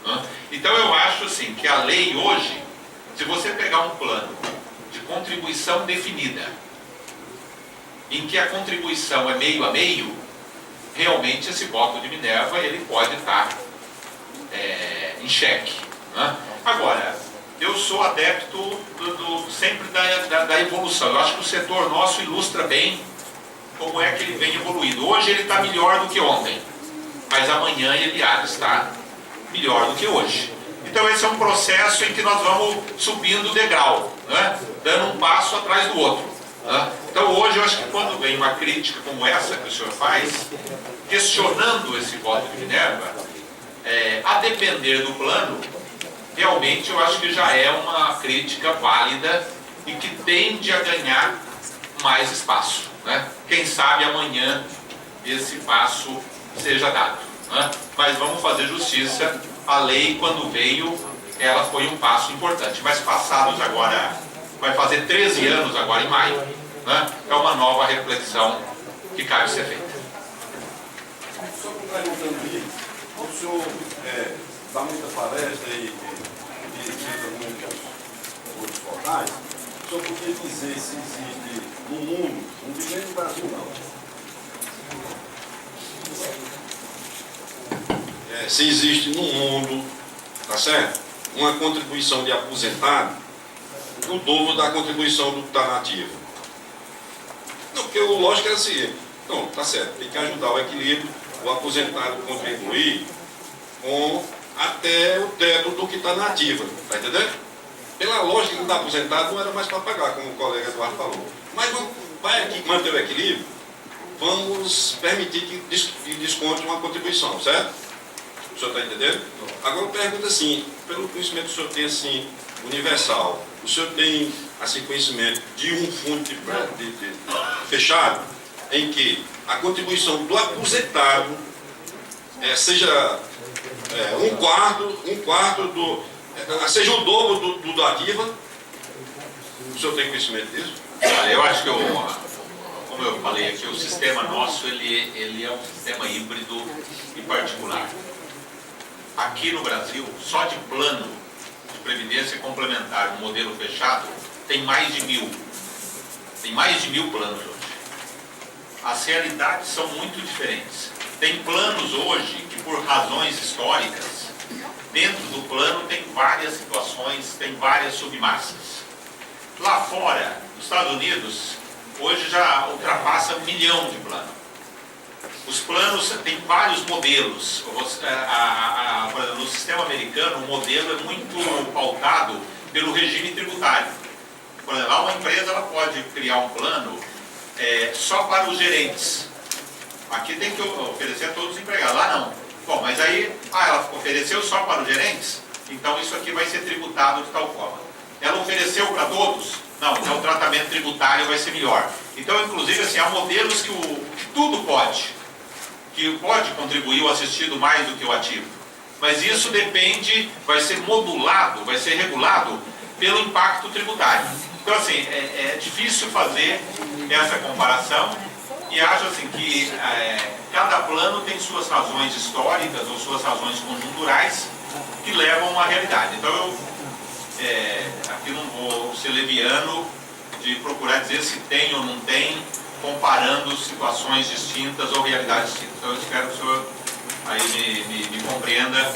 Né? Então eu acho assim que a lei hoje, se você pegar um plano de contribuição definida, em que a contribuição é meio a meio, realmente esse voto de Minerva ele pode estar em xeque. Né? Agora, eu sou adepto sempre da evolução. Eu acho que o setor nosso ilustra bem como é que ele vem evoluindo. Hoje ele está melhor do que ontem, mas amanhã ele há de estar melhor do que hoje. Então esse é um processo em que nós vamos subindo o degrau, né? Dando um passo atrás do outro. Né? Então hoje eu acho que quando vem uma crítica como essa que o senhor faz, questionando esse voto de Minerva, a depender do plano, realmente eu acho que já é uma crítica válida e que tende a ganhar mais espaço. Né? Quem sabe amanhã esse passo seja dado. Né? Mas vamos fazer justiça. A lei, quando veio, ela foi um passo importante. Mas passados agora, vai fazer 13 anos agora em maio, né? É uma nova reflexão que cabe ser feita. Só perguntando aí, o senhor dá muita palestra e visita muitos portais, o senhor poderia dizer se existe no mundo, não digo nem no Brasil não, se existe no mundo, tá certo? Uma contribuição de aposentado o dobro da contribuição do que está nativo. Não, porque o lógico é assim, não, tá certo, tem que ajudar o equilíbrio, o aposentado contribuir com até o teto do que está nativa, tá entendendo? Pela lógica do aposentado não era mais para pagar, como o colega Eduardo falou. Mas vai aqui manter o equilíbrio, vamos permitir que desconte uma contribuição, certo? O senhor está entendendo? Agora eu pergunto assim, pelo conhecimento que o senhor tem assim, universal, o senhor tem assim, conhecimento de um fundo de fechado em que a contribuição do aposentado seja um quarto do... seja o dobro do ativa? O senhor tem conhecimento disso? Eu acho que, como eu falei aqui, o sistema nosso ele é um sistema híbrido e particular. Aqui no Brasil, só de plano de previdência complementar, um modelo fechado, tem mais de 1000. Tem mais de 1000 planos hoje. As realidades são muito diferentes. Tem planos hoje que, por razões históricas, dentro do plano tem várias situações, tem várias submassas. Lá fora, nos Estados Unidos, hoje já ultrapassa 1 milhão de planos. Os planos têm vários modelos. Por exemplo, no sistema americano, o modelo é muito pautado pelo regime tributário. Por exemplo, lá uma empresa ela pode criar um plano só para os gerentes. Aqui tem que oferecer a todos os empregados. Lá não. Bom, mas aí, ela ofereceu só para os gerentes? Então isso aqui vai ser tributado de tal forma. Ela ofereceu para todos? Não, então o tratamento tributário vai ser melhor. Então, inclusive, assim, há modelos que tudo pode. Que pode contribuir o assistido mais do que o ativo. Mas isso depende, vai ser modulado, vai ser regulado pelo impacto tributário. Então, assim, é difícil fazer essa comparação e acho assim que cada plano tem suas razões históricas ou suas razões conjunturais que levam a uma realidade. Então, aqui não vou ser leviano de procurar dizer se tem ou não tem, comparando situações distintas ou realidades distintas. Então eu espero que o senhor aí me compreenda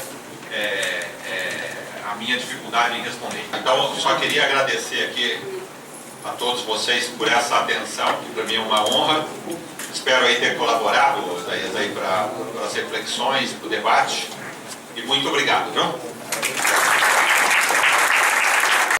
a minha dificuldade em responder. Então eu só queria agradecer aqui a todos vocês por essa atenção, que para mim é uma honra. Espero aí ter colaborado aí para as reflexões, para o debate. E muito obrigado, viu?